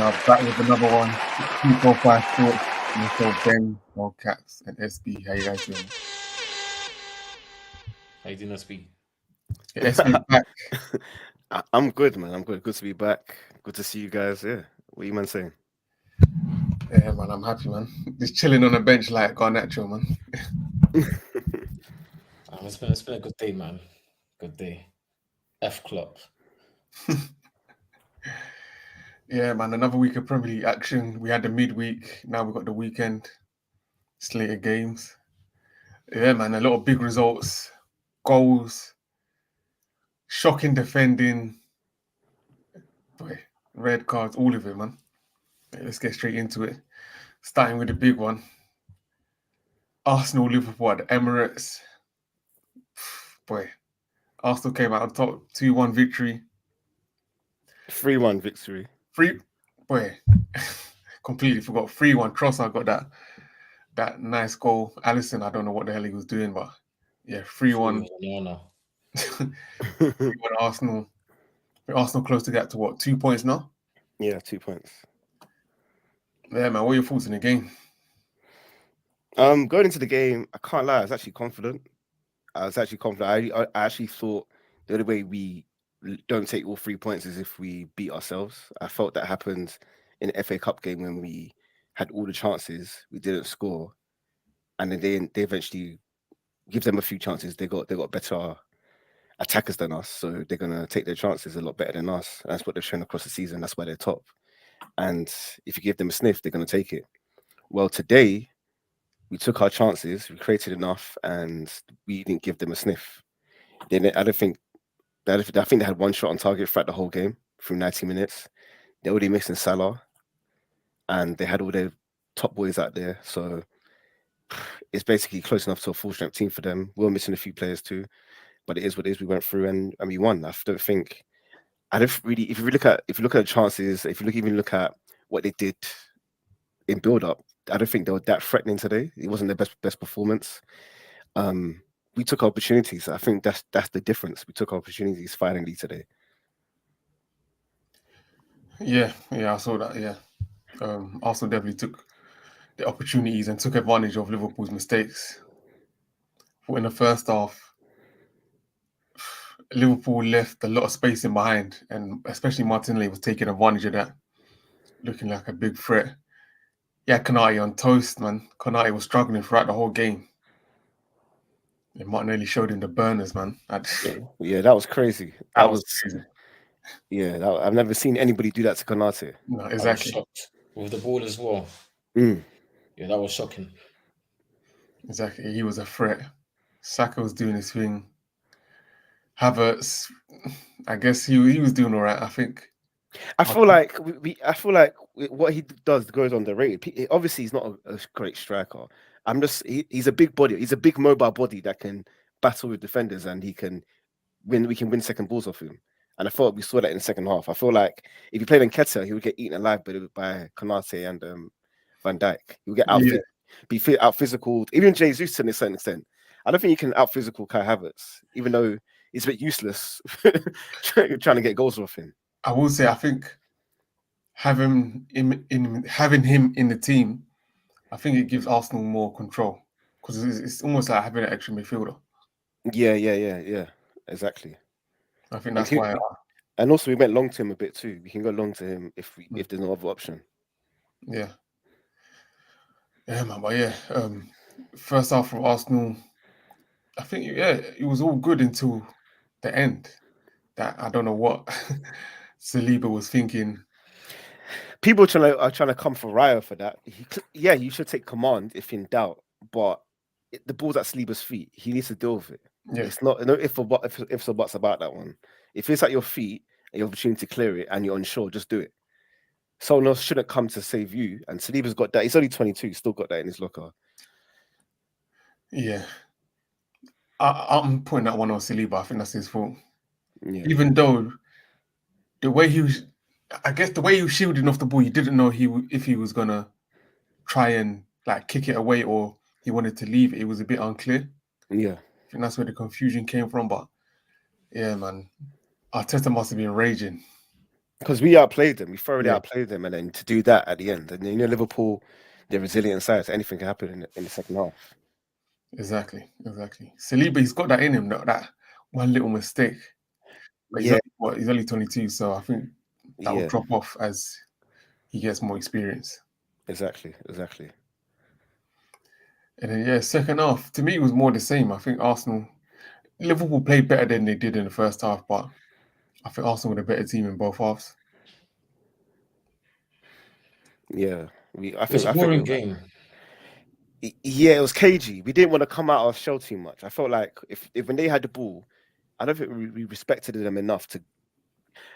are back with another one. 245 Sports. Myself, Ben, All Caps, and SB. How you guys doing? How you doing, SB? Yeah, SB is back. I'm good, man. I'm good. Good to be back. Good to see you guys. Yeah. What you man saying? Yeah, man, I'm happy, man. Just chilling on a bench like Garnacho, man. It's been a good day, man. Good day. F Klopp. Yeah, man, another week of Premier League action. We had the midweek. Now we've got the weekend slate of games. Yeah, man, a lot of big results, goals, shocking defending, boy, red cards, all of it, man. Yeah, let's get straight into it. Starting with the big one. Arsenal, Liverpool at the Emirates. Boy, Arsenal came out on top, 2-1 victory. 3-1 victory. Boy, completely forgot. 3-1. Trossard got that nice goal. Alisson, I don't know what the hell he was doing, but yeah, 3-1. 3-1 Arsenal. Arsenal close to get to what, 2 points now? Yeah, 2 points. Yeah, man, what are your thoughts in the game? Going into the game, I can't lie, I was actually confident. I actually thought the only way we don't take all 3 points is if we beat ourselves. I felt that happened in the FA Cup game when we had all the chances, we didn't score, and then they eventually give them a few chances. They got better attackers than us, so they're gonna take their chances a lot better than us. That's what they're showing across the season. That's why they're top. And if you give them a sniff, they're gonna take it. Well, today we took our chances, we created enough, and we didn't give them a sniff. I think they had one shot on target throughout the whole game through 90 minutes. They're already missing Salah, and they had all their top boys out there. So it's basically close enough to a full strength team for them. We're missing a few players too, but it is what it is. We went through and we won. I don't think. I don't really. If you look at the chances, if you even look at what they did in build up, I don't think they were that threatening today. It wasn't their best performance. We took opportunities. I think that's the difference. We took opportunities finally today. Yeah, I saw that. Yeah, Arsenal definitely took the opportunities and took advantage of Liverpool's mistakes. But in the first half, Liverpool left a lot of space in behind, and especially Martinelli was taking advantage of that, looking like a big threat. Yeah, Konate on toast, man. Konate was struggling throughout the whole game. And Martinelli showed him the burners, man. Yeah, that was crazy. That was crazy. Yeah, I've never seen anybody do that to Konate. No, exactly. I was shocked with the ball as well. Yeah, that was shocking. Exactly, he was a threat. Saka was doing his thing. Havertz, I guess he was doing all right. I think. I feel like what he does goes underrated. Obviously, he's not a great striker. He's a big body. He's a big mobile body that can battle with defenders, and we can win second balls off him. And I thought we saw that in the second half. I feel like if he played in Keter, he would get eaten alive by Konate and Van Dijk. He would get out physical. Even Jesus to a certain extent. I don't think you can out physical Kai Havertz, even though he's a bit useless trying to get goals off him. I will say, I think having him in the team, I think it gives Arsenal more control because it's almost like having an extra midfielder. Yeah. Exactly. I think that's why. And also, we went long to him a bit too. We can go long to him if there's no other option. Yeah, man. But yeah, first half from Arsenal, I think it was all good until the end. That I don't know what Saliba was thinking. People are trying to come for Raya for that. You should take command if in doubt, but the ball's at Saliba's feet. He needs to deal with it. Yeah. It's not no ifs or buts about that one. If it's at your feet and you have opportunity to clear it and you're unsure, just do it. Someone else shouldn't come to save you. And Saliba's got that. He's only 22. He's still got that in his locker. Yeah. I'm putting that one on Saliba. I think that's his fault. Yeah. Even though the way he was shielding off the ball, you didn't know if he was gonna try and like kick it away or he wanted to leave it. It was a bit unclear. Yeah. I think that's where the confusion came from. But yeah, man, Arteta must have been raging. Because we outplayed them, we thoroughly Yeah. outplayed them, and then to do that at the end, and you know Liverpool, they're resilient side, so anything can happen in the second half. Exactly. Saliba, he's got that in him, that one little mistake. But Yeah, he's only 22, so I think that will yeah, drop off as he gets more experience. exactly. And then second half, to me it was more the same. I think Liverpool played better than they did in the first half, but I think Arsenal were the better team in both halves. Yeah, It was a boring game. Yeah, it was cagey. We didn't want to come out of shell too much. I felt like if when they had the ball, I don't think we respected them enough to.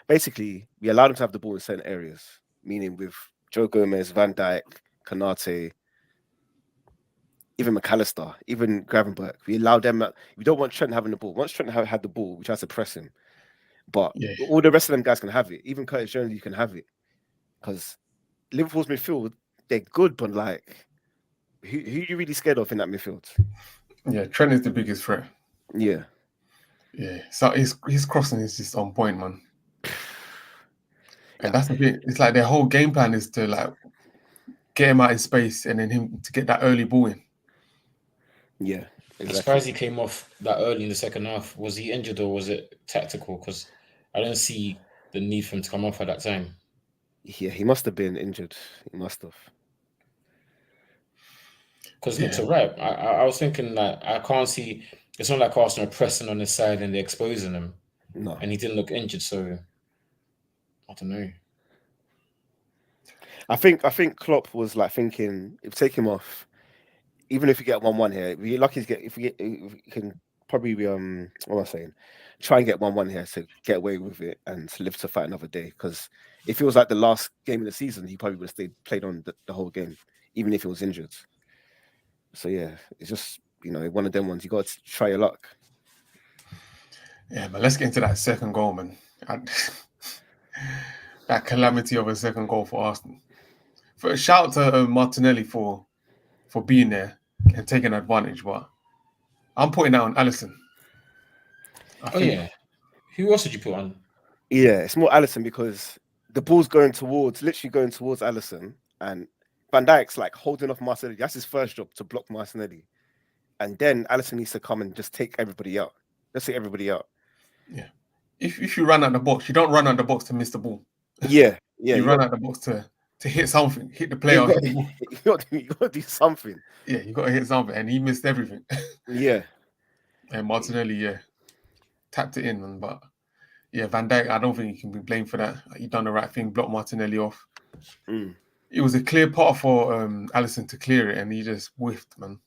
Basically, we allowed them to have the ball in certain areas, meaning with Joe Gomez, Van Dijk, Kanate, even McAllister, even Gravenberch. We allowed them. We don't want Trent having the ball. Once Trent had the ball, we try to press him. But all the rest of them guys can have it. Even Curtis Jones, you can have it. Because Liverpool's midfield, they're good, but like, who you really scared of in that midfield? Yeah, Trent is the biggest threat. Yeah. So his crossing is just on point, man. And that's the thing. It's like their whole game plan is to like get him out in space and then him to get that early ball in. Yeah, I'm exactly. surprised he came off that early in the second half. Was he injured or was it tactical? Because I don't see the need for him to come off at that time. Yeah, he must have been injured. He must have. Because looks alright. I was thinking that I can't see. It's not like Arsenal are pressing on his side and they're exposing him. No. And he didn't look injured, so I don't know. I think Klopp was like thinking if take him off, even if you get 1-1 here, we're lucky to get if we can probably what am I saying? Try and get 1-1 here to get away with it and to live to fight another day. Because if it was like the last game of the season, he probably would have played on the whole game, even if he was injured. So yeah, it's just one of them ones. You got to try your luck. Yeah, but let's get into that second goal, man. That calamity of a second goal for Arsenal. For a shout out to Martinelli for being there and taking advantage, but I'm putting that on Alisson. Who else did you put on? Yeah, it's more Alisson because the ball's literally going towards Alisson, and Van Dijk's like holding off Martinelli. That's his first job, to block Martinelli. And then Alisson needs to come and just take everybody out. Let's take everybody out. Yeah. If you run out the box, you don't run out the box to miss the ball. Yeah. You run out the box to hit something, hit the player. You got to do something. Yeah, you got to hit something, and he missed everything. Yeah. And Martinelli, tapped it in, man. But Van Dijk, I don't think he can be blamed for that. He done the right thing, blocked Martinelli off. It was a clear path for Alisson to clear it, and he just whiffed, man.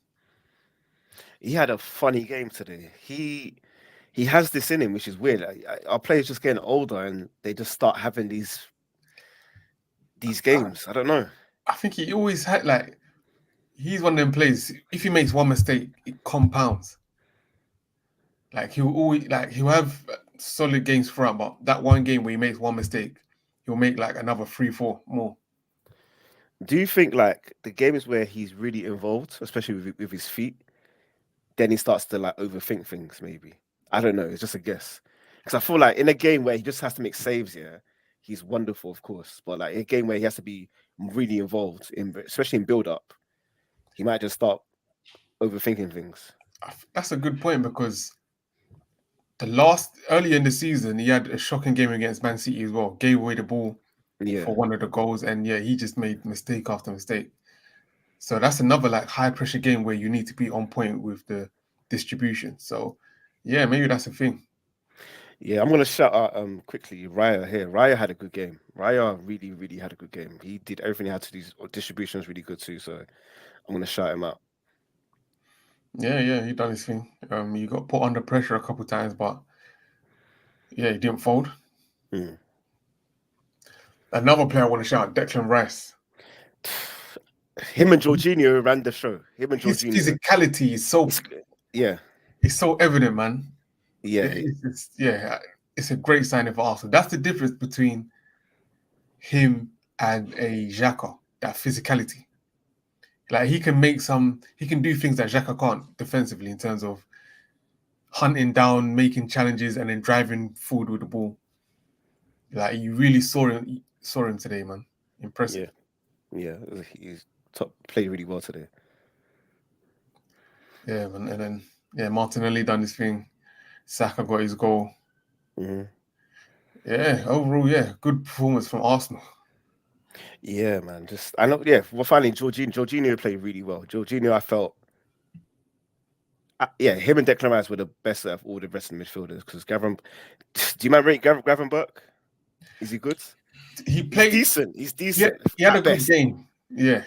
He had a funny game today. He has this in him, which is weird. Our players just getting older, and they just start having these games. I don't know. I think he always had he's one of them players. If he makes one mistake, it compounds. Like he'll have solid games throughout, but that one game where he makes one mistake, he'll make like another 3-4 more. Do you think like the games where he's really involved, especially with his feet, then he starts to like overthink things? Maybe, I don't know. It's just a guess. Because I feel like in a game where he just has to make saves, he's wonderful, of course. But like in a game where he has to be really involved especially in build up, he might just start overthinking things. That's a good point because earlier in the season, he had a shocking game against Man City as well. Gave away the ball for one of the goals, and he just made mistake after mistake. So that's another like high pressure game where you need to be on point with the distribution. So maybe that's the thing. Yeah, I'm gonna shout out quickly Raya here. Raya had a good game. Raya really, really had a good game. He did everything he had to do. Distribution was really good too. So I'm gonna shout him out. Yeah, he done his thing. He got put under pressure a couple times, but he didn't fold. Another player I want to shout out, Declan Rice. Him and Jorginho ran the show. His physicality is so it's so evident, man. It's a great sign for Arsenal. That's the difference between him and a Xhaka, that physicality. Like he can do things that Xhaka can't defensively in terms of hunting down, making challenges, and then driving forward with the ball. Like you really saw him today, man. Impressive. Yeah, he's played really well today. Yeah, man. And then Martinelli done his thing. Saka got his goal. Mm-hmm. Yeah, overall, good performance from Arsenal. Yeah, man. I know. Yeah, well, finally, Jorginho played really well. Jorginho, I felt. Him and Declan Rice were the best out of all the rest of the midfielders. Because Gavin, do you remember Gavin Burke? Is he good? He played decent. He's decent. He had a best. good game. Yeah,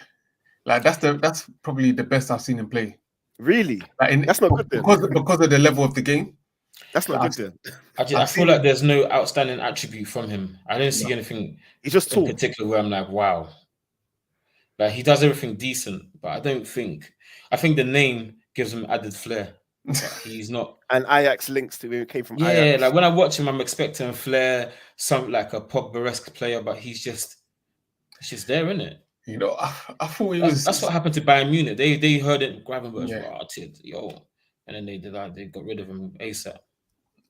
like that's probably the best I've seen him play. Really? Like That's not good then. Because of the level of the game. That's not good then. I feel like there's no outstanding attribute from him. I don't see anything. He's just tall. In particular where I'm like, wow. Like he does everything decent, but I think the name gives him added flair. But he's not. And Ajax links to him. He came from Yeah, Ajax. like when I watch him, I'm expecting flair, some like a Pogba-esque player, but it's just there, isn't it? You know, I thought he was. That's what happened to Bayern Munich. They heard it, Gravenberch Yeah. yo, and then they got rid of him ASAP.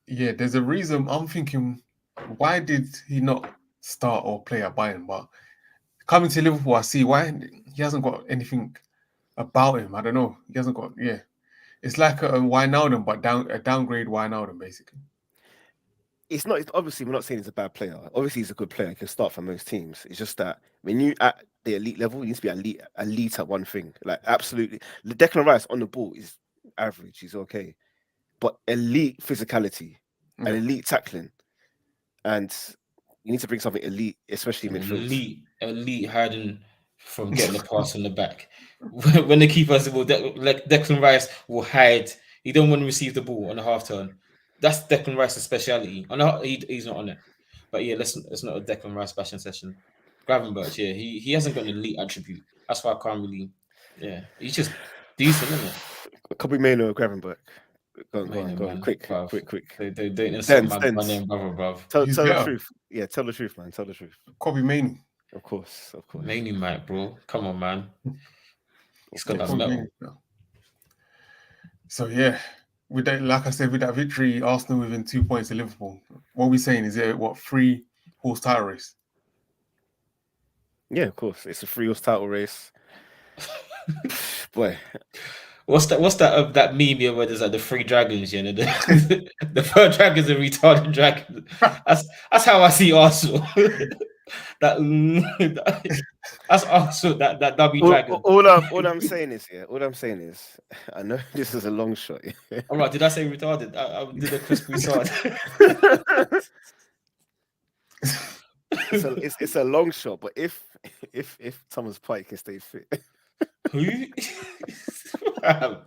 Yeah, there's a reason. I'm thinking, why did he not start or play at Bayern? But coming to Liverpool, I see why he hasn't got anything about him. I don't know. He hasn't got. Yeah, it's like a Wijnaldum, but a downgrade Wijnaldum, basically. It's not. Obviously, we're not saying he's a bad player. Obviously, he's a good player. He can start for most teams. It's just that when you at the elite level, you need to be elite at one thing. Like absolutely, Declan Rice on the ball is average. He's okay, but elite physicality and elite tackling, and you need to bring something elite, especially midfield. Elite hiding from getting the pass on the back. When the keepers Declan Rice will hide. He don't want to receive the ball on the half turn. That's Declan Rice's speciality. He's not on it. But yeah, it's not a Declan Rice bashing session. Gravenberch, yeah, he hasn't got an elite attribute. That's why I can't really. Yeah, he's just decent, isn't it? Kobe Mainoo or Gravenberch. Go on, quick. They don't insult my name, brother. Tell the truth. Yeah, tell the truth, man. Tell the truth. Kobe Mainoo. Of course. Mainoo, mate, bro. Come on, man. He's got that metal. So yeah, with that, like I said, with that victory, Arsenal within 2 points of Liverpool. What are we saying? Is it 3-horse title race? Yeah, of course. It's a 3-horse title race. Boy. What's that meme here where there's like the 3 dragons, you know? The 3rd dragon's a retarded dragon. That's how I see Arsenal. That's Arsenal, that W dragon. All I'm saying is, I know this is a long shot. All right, did I say retarded? I did a crispy retard. It's a long shot, but if Thomas Partey can stay fit. Who? God,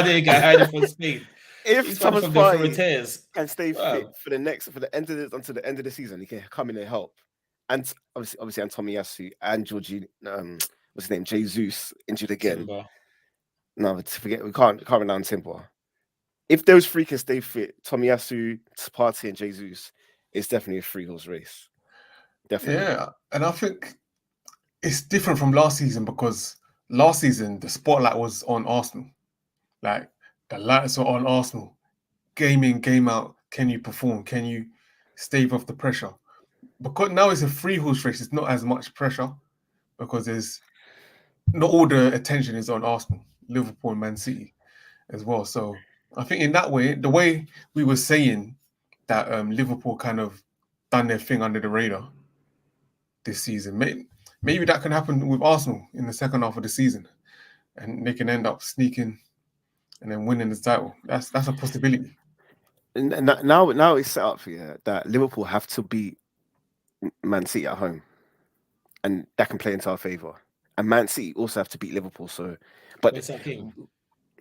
they got hiding from Spain. If Thomas Partey can stay fit for the end of until the end of the season, he can come in and help. And obviously, and Tomiyasu and Jorginho, what's his name, Jesus injured again. Timber. No, but forget we can't rely on Timber. If those 3 can stay fit, Tomiyasu, Partey, and Jesus, it's definitely a 3-horse race. Definitely. Yeah, and I think it's different from last season because last season the spotlight was on Arsenal. Like the lights were on Arsenal. Game in, game out. Can you perform? Can you stave off the pressure? Because now it's a 3-horse race, it's not as much pressure because there's not all the attention is on Arsenal, Liverpool, and Man City as well. So I think in that way, the way we were saying that Liverpool kind of done their thing under the radar this season, maybe that can happen with Arsenal in the second half of the season, and they can end up sneaking and then winning the title. That's a possibility. And now it's set up here that Liverpool have to beat Man City at home, and that can play into our favour. And Man City also have to beat Liverpool. So, but what's that game?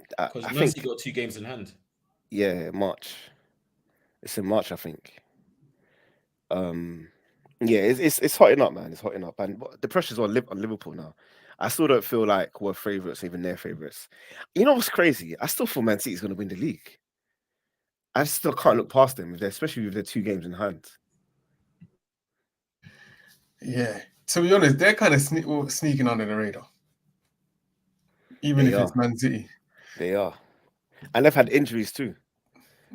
Because Man City got 2 games in hand. Yeah, March. It's in March, I think. Yeah, it's hotting up, man. It's hotting up, and the pressure's on Liverpool now. I still don't feel like we're favourites, even their favourites. You know what's crazy? I still feel Man City's going to win the league. I still can't look past them, especially with their 2 games in hand. Yeah, to be honest, they're kind of sneaking under the radar. Even if it's Man City. They are. And they've had injuries too.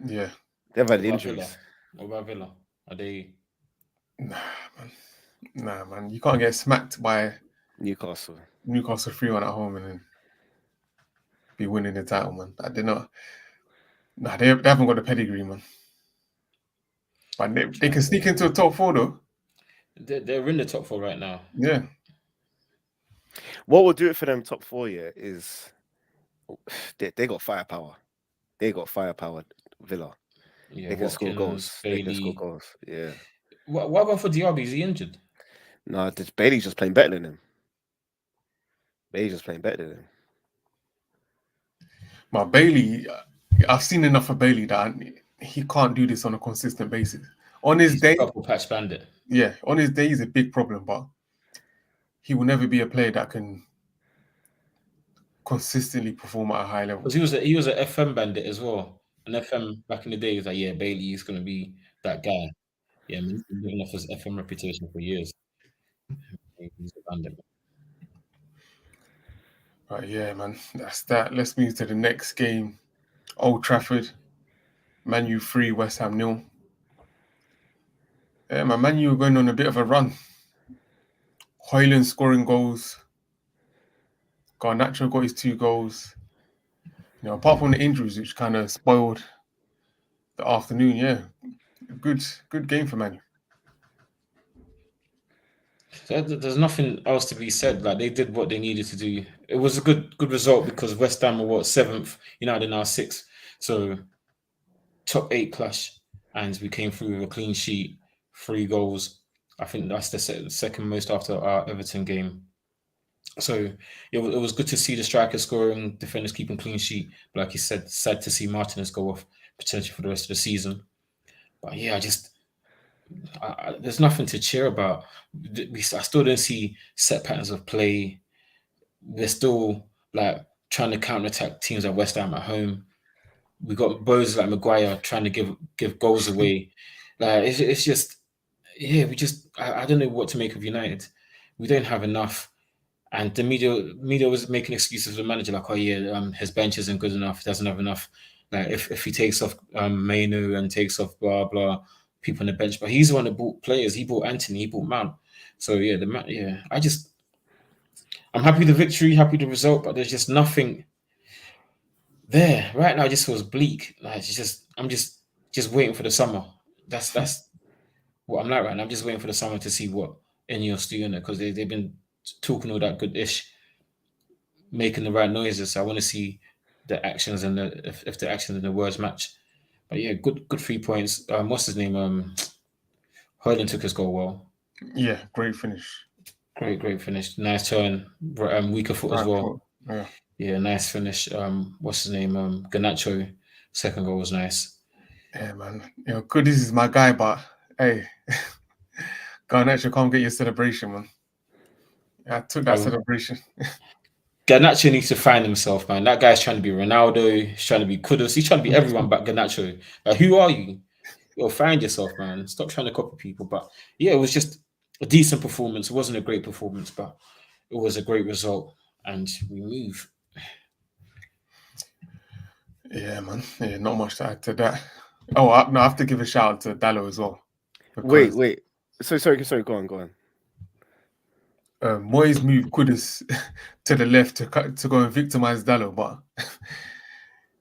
Yeah. They've had injuries. What about Villa? Are they... Nah, man. You can't get smacked by Newcastle. Newcastle 3-1 at home and then be winning the title, man. I did not. Nah, they haven't got the pedigree, man. But they can sneak into the top 4 though. They're in the top 4 right now. Yeah. What will do it for them top 4 is they got firepower. They got firepower, Villa. Yeah, They can score Watkins, goals. They can score Bailey. goals. Yeah. What about for Diaby? Is he injured? No, Bailey's just playing better than him. Bailey's just playing better than him. But Bailey, I've seen enough of Bailey that he can't do this on a consistent basis. On his He's day, a purple patch bandit. yeah, on his day is a big problem, but he will never be a player that can consistently perform at a high level. Because he was an FM bandit as well. An FM back in the day was like, yeah, Bailey is going to be that guy. Yeah, I mean, he's been living off his FM reputation for years. He's a bandit. Right, yeah, man, that's that. Let's move to the next game. Old Trafford, Man U 3, West Ham 0. Yeah, Man U were going on a bit of a run. Højlund scoring goals. Garnacho got his 2 goals. You know, apart from the injuries, which kind of spoiled the afternoon, yeah. Good game for Man U. There's nothing else to be said. Like, they did what they needed to do. It was a good result because West Ham were 7th, United now 6th. So top 8 clash, and we came through with a clean sheet, 3 goals. I think that's the second most after our Everton game. So it was good to see the strikers scoring, defenders keeping clean sheet. But like you said, sad to see Martinez go off potentially for the rest of the season. But yeah, there's nothing to cheer about. I still don't see set patterns of play. We're still like trying to counter-attack teams like West Ham at home. We got bows like Maguire trying to give goals away. Like it's just, yeah, I don't know what to make of United. We don't have enough. And the media was making excuses for the manager, like, oh yeah, his bench isn't good enough, he doesn't have enough. Like if he takes off Mainu and takes off blah blah people on the bench, but he's the one that bought players. He bought Anthony, he bought Mount. So yeah, I'm happy with the victory, happy with the result, but there's just nothing there right now. It just feels bleak. Like I'm just waiting for the summer. That's what I'm like right now. I'm just waiting for the summer to see what Ineos do in it, because they've been talking all that good ish, making the right noises. So I want to see the actions and if the actions and the words match. But yeah, good 3 points. What's his name? Højlund took his goal well. Yeah, great finish. Great finish. Nice turn. Weaker foot as well. Yeah, nice finish. What's his name? Garnacho. Second goal was nice. Yeah, man. You know, Kudus is my guy, but hey, Garnacho can't get your celebration, man. I took that celebration. Garnacho needs to find himself, man. That guy's trying to be Ronaldo. He's trying to be Kudus. He's trying to be everyone but Garnacho. Like, who are you? You'll find yourself, man. Stop trying to copy people. But yeah, it was just a decent performance. It wasn't a great performance, but it was a great result. And we move. Yeah, man. Yeah, not much to add to that. Oh, I have to give a shout out to Dallo as well. Wait. Sorry. Go on. Moyes moved Kudus to the left to go and victimize Dallo, but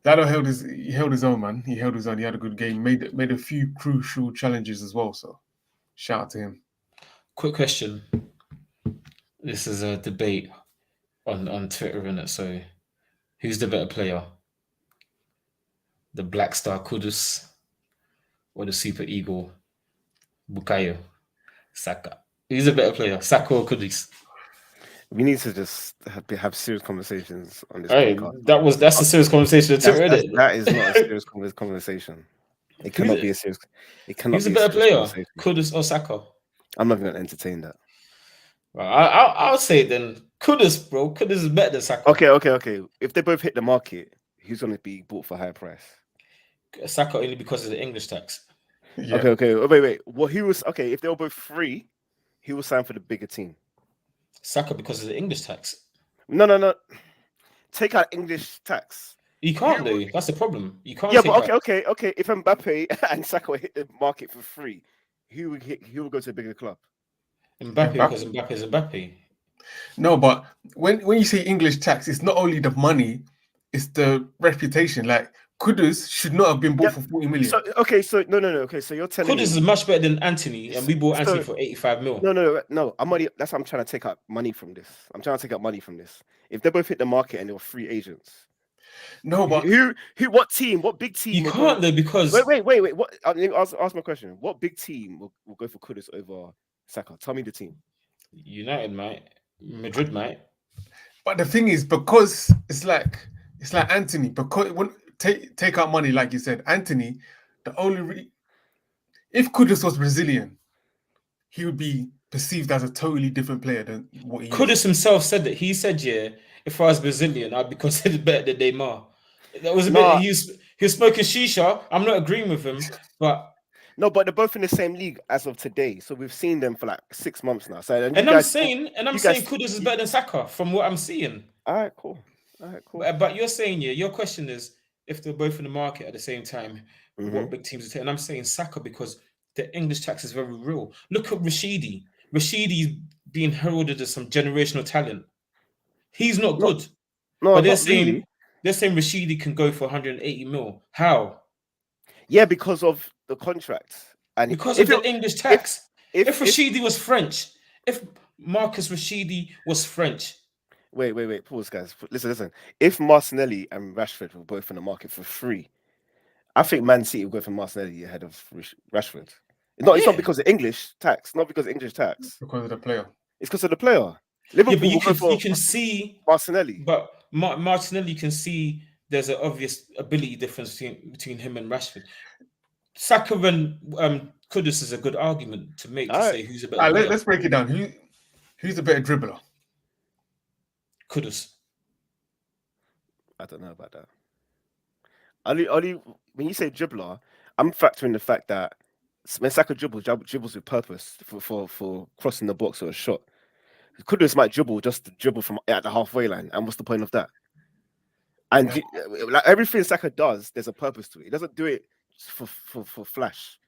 Dallo held his own, man. He held his own. He had a good game. Made a few crucial challenges as well. So shout out to him. Quick question. This is a debate on Twitter, isn't it? So who's the better player? The Black Star Kudus or the Super Eagle Bukayo Saka? Who's a better player, Saka or Kudus? We need to just have serious conversations on this. Hey, that's a serious conversation. That is not a serious conversation. It cannot be a serious. It cannot. Who's a better player, Kudus or Saka? I'm not going to entertain that. Well, I'll say then Kudus, bro. Kudus is better than Saka. Okay. If they both hit the market, who's going to be bought for a higher price? Saka only because of the English tax. Yeah. Okay. Wait. Well, if they were both free, he was signed for the bigger team. Saka because of the English tax. No. Take out English tax. You can't do. That's the problem. You can't. Yeah, but okay. If Mbappe and Saka hit the market for free, who would go to a bigger club? Mbappe, because Mbappe is Mbappe. No, but when you say English tax, it's not only the money, it's the reputation. Like Kudus should not have been bought for 40 million. So no. Okay, so you're telling Kudus me is much better than Anthony, and we bought So- Anthony for 85 mil. no. That's why I'm trying to take out money from this. If they both hit the market and they were free agents, No, but what team? What big team? You will can't go, though, because wait. What? Let me ask my question. What big team will go for Kudus over Saka? Tell me the team. United might, Madrid might. But the thing is, because it's like Anthony. Because when take out money, like you said, Anthony, the only if Kudus was Brazilian, he would be perceived as a totally different player than what he is. Kudus himself said that. He said, "Yeah, if I was Brazilian, I'd be considered better than Neymar." That was a bit. He was smoking shisha. I'm not agreeing with him, but No, but they're both in the same league as of today. So we've seen them for like 6 months now. So I'm saying Kudus is better than Saka from what I'm seeing. All right, cool. But you're saying, yeah, your question is if they're both in the market at the same time, what big teams are taking? And I'm saying Saka because the English tax is very real. Look at Rashidi. Rashidi's being heralded as some generational talent. He's not good. No, but they're saying Rashidi can go for 180 mil. How? Yeah, because of the contract. And because of the English tax. If Rashidi was French, if Marcus Rashidi was French. Wait. Pause, guys. Listen. If Martinelli and Rashford were both in the market for free, I think Man City will go for Martinelli ahead of Rashford. It's not because of English tax. Not because of English tax. Because of the player. It's because of the player. Liverpool you can see Martinelli. But Martinelli can see there's an obvious ability difference between him and Rashford. Saka and Kudus is a good argument to make say who's a better player. Let's break it down. Who's a better dribbler? Kudus. I don't know about that. Only when you say dribbler, I'm factoring the fact that when Saka dribbles with purpose for crossing the box or a shot. Kudus might dribble just to dribble from at the halfway line, and what's the point of that? And like everything Saka does, there's a purpose to it. He doesn't do it for flash.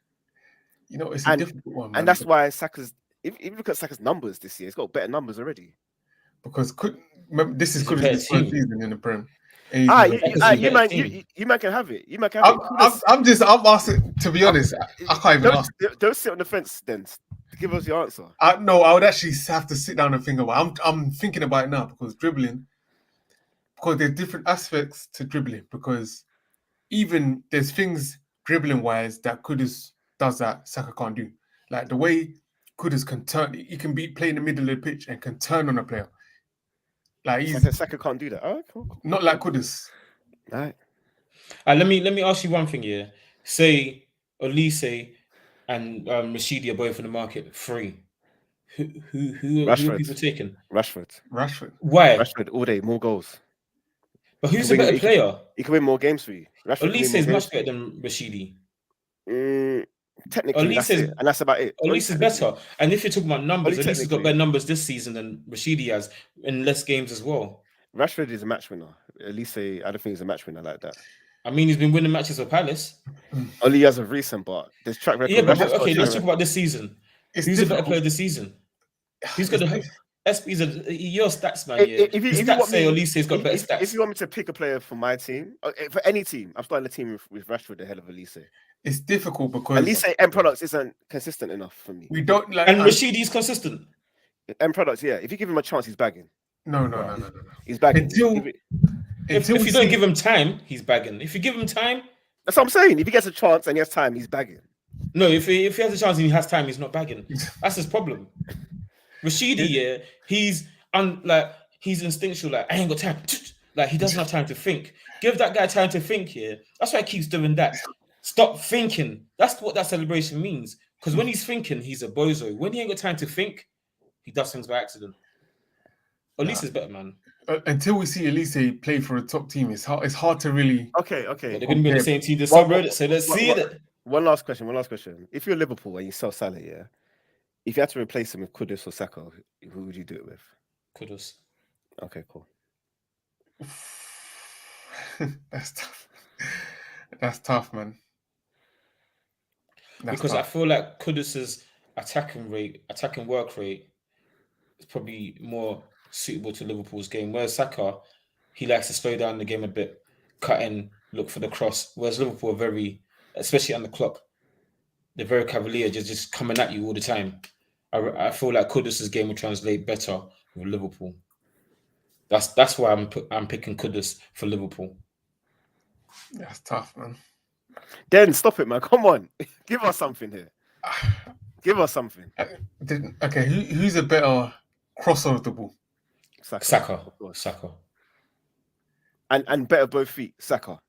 It's a difficult one, man. And that's why Saka's. If you look at Saka's numbers this year, he's got better numbers already. Because this is Kudus' first season in the Prem. You man can have it. I'm asking, to be honest. I can't even ask. Don't sit on the fence then. Give us your answer. No, I would actually have to sit down and think about it. I'm thinking about it now because there's different aspects to dribbling. Because even there's things dribbling wise that Kudus does that Saka can't do. Like the way Kudus can turn, he can play in the middle of the pitch and can turn on a player. Like Saka can't do that. Oh, cool. Not like Kudus. All right. Let me ask you one thing here. Say Olise and Rashidi are both in the market free. Who are people taking? Rashford. Why? Rashford all day, more goals. But who's a better player? He can win more games for you. Olise is much better than Rashidi. Technically, that's about it. Olise is better. And if you're talking about numbers, Olise has got better numbers this season than Rashidi has in less games as well. Rashford is a match winner. Olise, I don't think he's a match winner like that. I mean, he's been winning matches for Palace. Only as of recent, but there's track record. Yeah, but okay, let's talk about this season. Who's a better player this season? Who's got the SP's your stats, man? Yeah. If you say Olise's got better stats. If you want me to pick a player for my team, for any team, I'm starting a team with Rashford ahead of Olise. It's difficult because Olise end products isn't consistent enough for me. We don't like, and Rashidi's consistent. End products, yeah. If you give him a chance, he's bagging. No. He's bagging. If you don't give him time, he's bagging. If you give him time, that's what I'm saying. If he gets a chance and he has time, he's bagging. No, if he has a chance and he has time, he's not bagging. That's his problem. Rashidi, he's instinctual. Like I ain't got time. Like he doesn't have time to think. Give that guy time to think. Yeah, that's why he keeps doing that. Stop thinking. That's what that celebration means. Because when he's thinking, he's a bozo. When he ain't got time to think, he does things by accident. Olise's better, man. Until we see Olise play for a top team, it's hard to really. Okay. Well, they're going to be on the same team this summer, so let's see it. One last question. If you're Liverpool and you sell Salah, yeah, if you had to replace him with Kudus or Saka, who would you do it with? Kudus. Okay, cool. That's tough. That's tough, man. because I tough. feel like Kudus's attacking work rate is probably more suitable to Liverpool's game. Whereas Saka, he likes to slow down the game a bit, cut in, look for the cross. Whereas Liverpool are very, especially on the clock, they're very cavalier, just coming at you all the time. I feel like Kudus's game will translate better with Liverpool. That's why I'm picking Kudus for Liverpool. That's tough, man. Then stop it, man. Come on, give us something here. Give us something. Okay, who's a better crosser of the ball? Saka. Of course. Saka. And better both feet. Saka.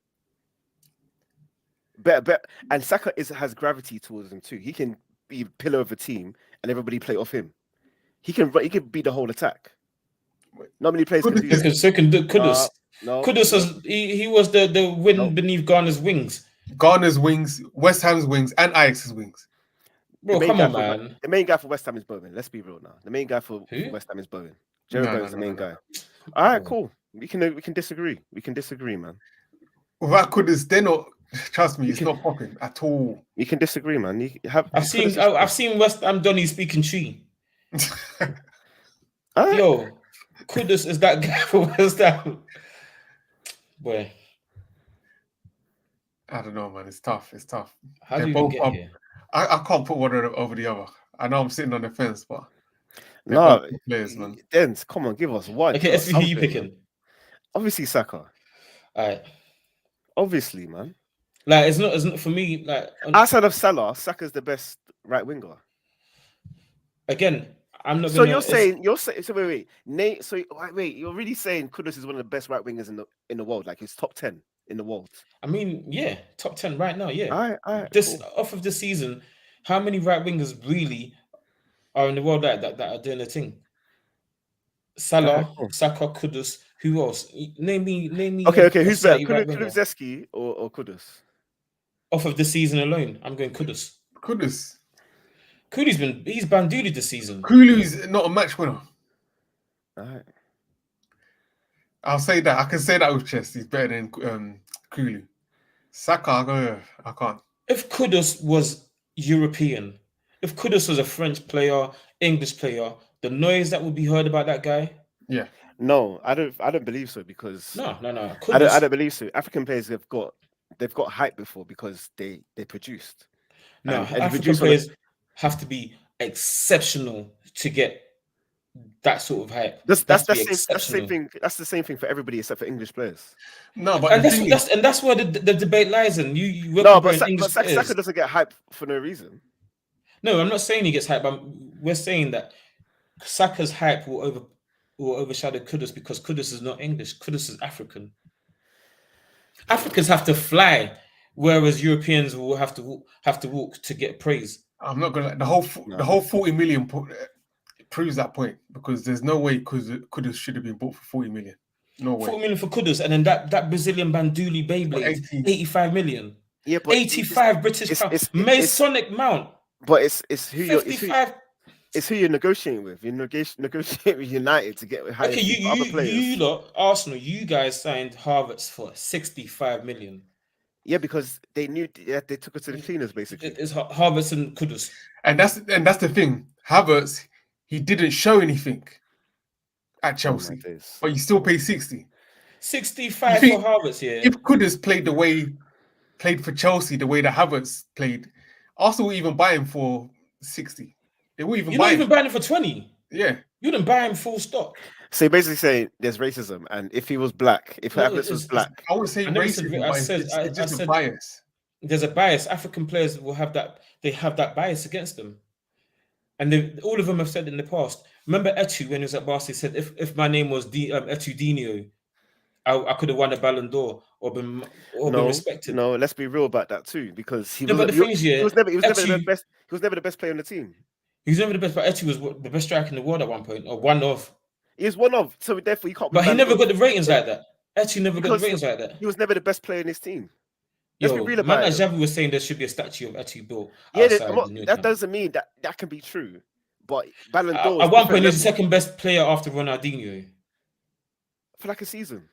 Better. And Saka has gravity towards him too. He can be a pillar of a team, and everybody play off him. He can beat the whole attack. Not many players can do that. So can Kudus. Kudus was he was the wind beneath Ghana's wings. Ghana's wings, West Ham's wings, and Ajax's wings. Bro, come on, man. The main guy for West Ham is Bowen. Let's be real now. The main guy for West Ham is Bowen. Jerry Bowen's the main guy. All right, cool. We can disagree. We can disagree, man. Without Kudus, they're not. Trust me, it's not popping at all. You can disagree, man. I've seen West Ham Donny speaking tree. Right. Yo, Kudus is that guy for West Ham. Boy, I don't know, man. It's tough. It's tough. How do you even get here? I can't put one over the other. I know I'm sitting on the fence, but no players, man. Dens, come on, give us one. Okay, who you picking? Man. Obviously, Saka. All right. Obviously, man. Like it's not for me. Like outside of Salah, Saka's the best right winger. Again, I'm not. So you're saying. So wait. Nate. So wait. You're really saying Kudus is one of the best right wingers in the world? Like he's top 10 in the world. I mean, yeah, top 10 right now. Yeah. All right. This cool. off of the season, how many right wingers really are in the world that are doing the thing? Salah, Cool. Saka, Kudus. Who else? Name me. Okay. Who's better, Kulusevski or Kudus? Off of the season alone, I'm going Kudus. Kudus. He's bandoolied this season. Kulu's not a match winner. All right. I'll say that. I can say that with chest. He's better than Kulu. Saka, I can't. If Kudus was European, if Kudus was a French player, English player, the noise that would be heard about that guy. Yeah. No, I don't believe so because no. Kudus, I don't believe so. African players they've got hype before because they produced. No, African players have to be exceptional to get that sort of hype. That's the same thing. That's the same thing for everybody except for English players. No, but that's where the debate lies. And but Saka doesn't get hype for no reason. No, I'm not saying he gets hype. We're saying that Saka's hype will overshadow Kudus because Kudus is not English. Kudus is African. Africans have to fly, whereas Europeans will have to walk to get praise. I'm not gonna. The whole 40 million proves that point because there's no way Kudus should have been bought for 40 million. No way. 40 million for Kudus, and then that Brazilian Banduli Beyblade, 85 million. Yeah, but 85 British pounds. Masonic Mount. But it's who 55. It's who you're negotiating with. You're negotiating with United to get higher other players. You lot, Arsenal, you guys signed Havertz for 65 million. Yeah, because they knew they took it to the cleaners basically. It's Havertz and Kudus. And that's the thing. Havertz, he didn't show anything at Chelsea, but you still pay 60. 65 for Havertz, yeah. If Kudus played for Chelsea the way that Havertz played, Arsenal will even buy him for 60. They will even buy him for 20. Yeah. You wouldn't buy him full stop. So you're basically saying there's racism, and if he was black, if Havertz was black, I would say racism. It's just a bias. There's a bias. African players will have that. They have that bias against them, and all of them have said in the past. Remember Etu when he was at Barca? He said, "If my name was Etu Dino, I could have won a Ballon d'Or or been respected." No, let's be real about that too, because he was never the best player on the team. He was never the best, but Etu was the best striker in the world at one point, or one of. He was one of, so therefore he can't. But he never got the ratings like that. Etu never got the ratings like that. He was never the best player in his team. Let's be real about it. Xavi was saying there should be a statue of Etu built. Yeah, that doesn't mean that can be true. But Ballon d'Or at one point, he was the second best player after Ronaldinho for like a season.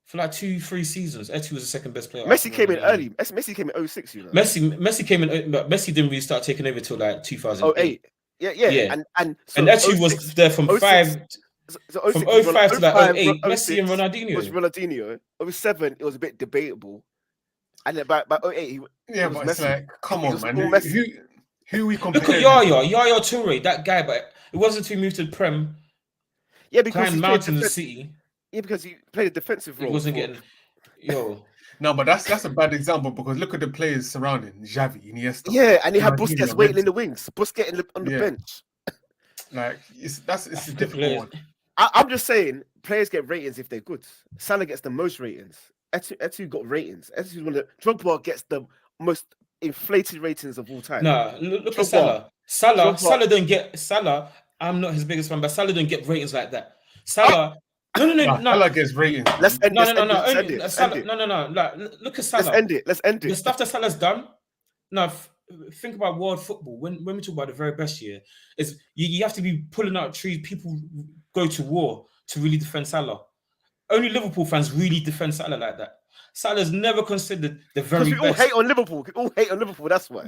For like 2-3 seasons, Eto'o was the second best player. Messi came in early. Messi came in 06, you know. Messi came in, but Messi didn't really start taking over till like 2008. Yeah. And Eto'o was there from 5. So From 06 05 to like 08, 06 Messi and Ronaldinho. was Ronaldinho. 07, it was a bit debatable. And then by 08, Yeah, but it's Messi. like, come on, man. Messi. Who we Look comparing? at Yaya Toure, that guy, but it wasn't until he moved to the Prem. Yeah, because climbed mountains in City. Yeah, because he played a defensive role. He wasn't getting. No, but that's a bad example because look at the players surrounding Xavi, Iniesta. Yeah, and he had Ronaldinho, Busquets waiting in the wings. Busquets on the bench. Like it's a difficult one. I'm just saying, players get ratings if they're good. Salah gets the most ratings. Eto'o got ratings. Eto'o's one of Drogba gets the most inflated ratings of all time. No, look at Salah. Salah don't get Salah. I'm not his biggest fan, but Salah don't get ratings like that. Salah. No. Salah gets ratings. Let's end it. No. Like, look at Salah. Let's end it. The stuff that Salah's done. Now, think about world football. When we talk about the very best year, is you have to be pulling out trees. People go to war to really defend Salah. Only Liverpool fans really defend Salah like that. Salah's never considered the very best. We all hate on Liverpool. That's why.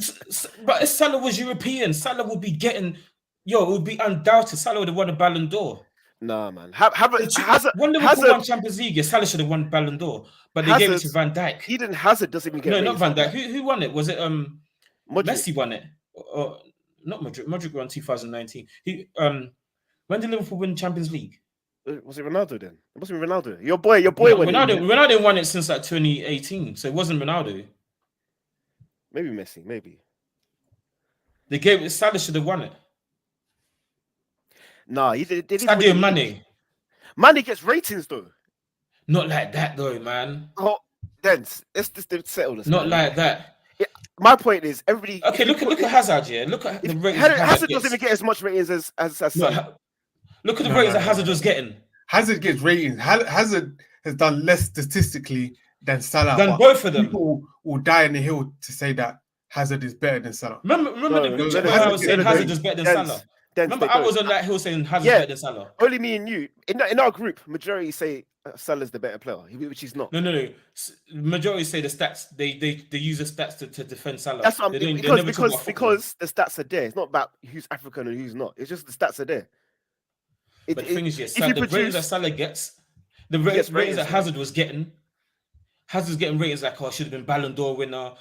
But if Salah was European, Salah would be getting. It would be undoubted. Salah would have won a Ballon d'Or. Nah, man. When Liverpool won Champions League, Salah should have won Ballon d'Or, but they gave it to Van Dijk. Eden Hazard doesn't even get. No, not Van Dijk. Who won it? Was it Madrid. Messi won it, or not Madrid? Madrid won 2019. When did Liverpool win Champions League? Was it Ronaldo then? It wasn't Ronaldo. Your boy. Ronaldo won it since like 2018, so it wasn't Ronaldo. Maybe Messi. Maybe they gave it. Salah should have won it. Nah, he did. Sadio Mane. Mane gets ratings though. Not like that though, man. Oh, then let's just settle this. Not like that. Yeah, my point is, everybody. Okay, look at Hazard. Yeah, look at the ratings. Hazard doesn't even get as much ratings as look at the ratings that Hazard was getting. Hazard gets ratings. Hazard has done less statistically than Salah. Than both of them. People will die on the hill to say that Hazard is better than Salah. Remember the group chat when I was saying Hazard is better than Salah? Remember, I was on that hill saying Hazard's better than Salah. Only me and you. In our group, majority say Salah's the better player, which he's not. No. Majority say the stats. They use the stats to defend Salah. That's what I'm doing. Because the stats are there. It's not about who's African and who's not. It's just the stats are there. But the thing is, the ratings that Salah gets, the ratings that Hazard was getting. Hazard's getting ratings like, should have been Ballon d'Or winner.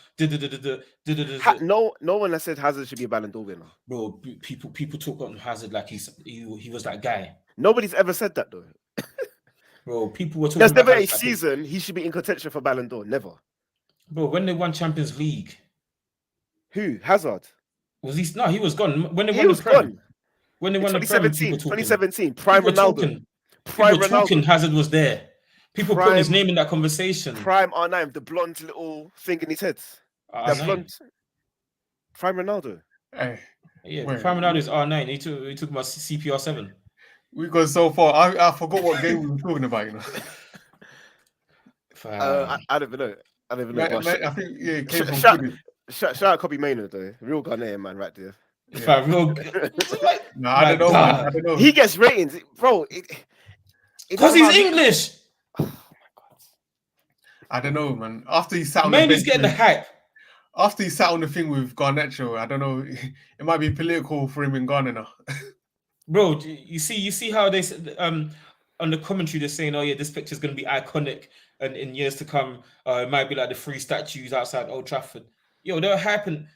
No one has said Hazard should be a Ballon d'Or winner. Bro, people talk on Hazard like he was that guy. Nobody's ever said that though. Bro, people were talking. There's never a season he should be in contention for Ballon d'Or. Never. Bro, when they won Champions League, who Hazard? Was he? No, he was gone. When they won the Prem. When they won the Prem, 2017, prime Ronaldo. Prime Ronaldo. Hazard was there. People put his name in that conversation. Prime R9, the blonde little thing in his head. Blonde. Prime Ronaldo. Hey, Prime Ronaldo is R9. He took my CPR7. We got so far. I forgot what game we were talking about. I don't even know. I think it came from Kudus. Shout out Kobe Maynard though. Real Ghanaian man right there. Yeah. I don't know. He gets ratings, bro. Because he's English. Oh my god. I don't know, man. After he sat on Mainly's getting the hype. After he sat on the thing with Garnacho, I don't know. It might be political for him in Ghana now. Bro, you see how they on the commentary they're saying, this picture's gonna be iconic and in years to come. It might be like the 3 statues outside Old Trafford. They're hyping.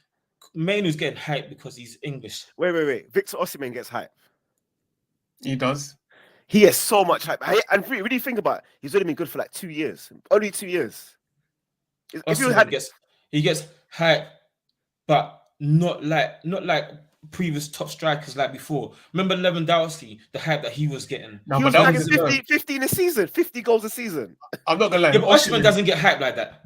Mainu's getting hype because he's English. Wait. Victor Osimhen gets hype. He does. He has so much hype. And really, what do you think about it? He's only been good for like 2 years. Only 2 years. He gets hype, but not like previous top strikers like before. Remember Lewandowski, the hype that he was getting. He was like 15 a season, 50 goals a season. I'm not gonna lie. Yeah, but Osimhen doesn't get hype like that.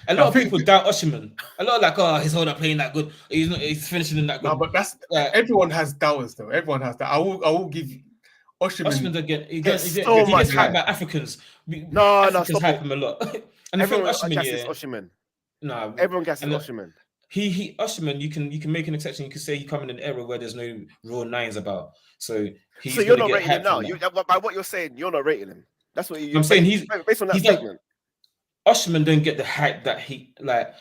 A lot of people doubt Osimhen. A lot he's not playing that good. He's finishing in that good. No, but that's everyone has doubters though. Everyone has that. I will give Osimhen. He gets hype by Africans. Africans hype him a lot. And everyone gasses Osimhen. No, everyone gasses Osimhen. Osimhen, you can make an exception. You can say he come in an era where there's no raw nines about. So you're not rating him now. By what you're saying, you're not rating him. That's what I'm saying. He's based on that statement. Osimhen don't get the hype that he like.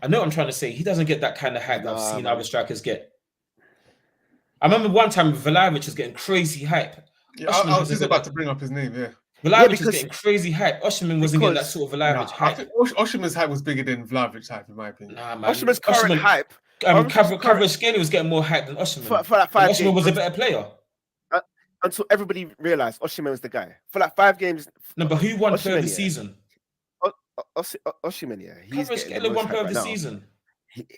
I know what I'm trying to say. He doesn't get that kind of hype that I've Nah, seen man. other strikers get. I remember one time Vlahovic was getting crazy hype. Yeah, Osimhen I was hasn't just got about that. to bring up his name. Yeah. Vlahovic was because- getting crazy hype. Osimhen wasn't getting that because- sort of Vlahovic I hype. think Osimhen's hype was bigger than Vlavic's hype, in my opinion. Nah, man. Osimhen's current hype. Kvaratskhelia was getting more hype than Osimhen. For that 5 Osimhen games, was a better player. until everybody realized Osimhen was the guy. For like 5 games. No, but who won player of the Osimhen, yeah. season? Osimhen, yeah, he's getting the Kvaratskhelia most won hype player of right the now. season.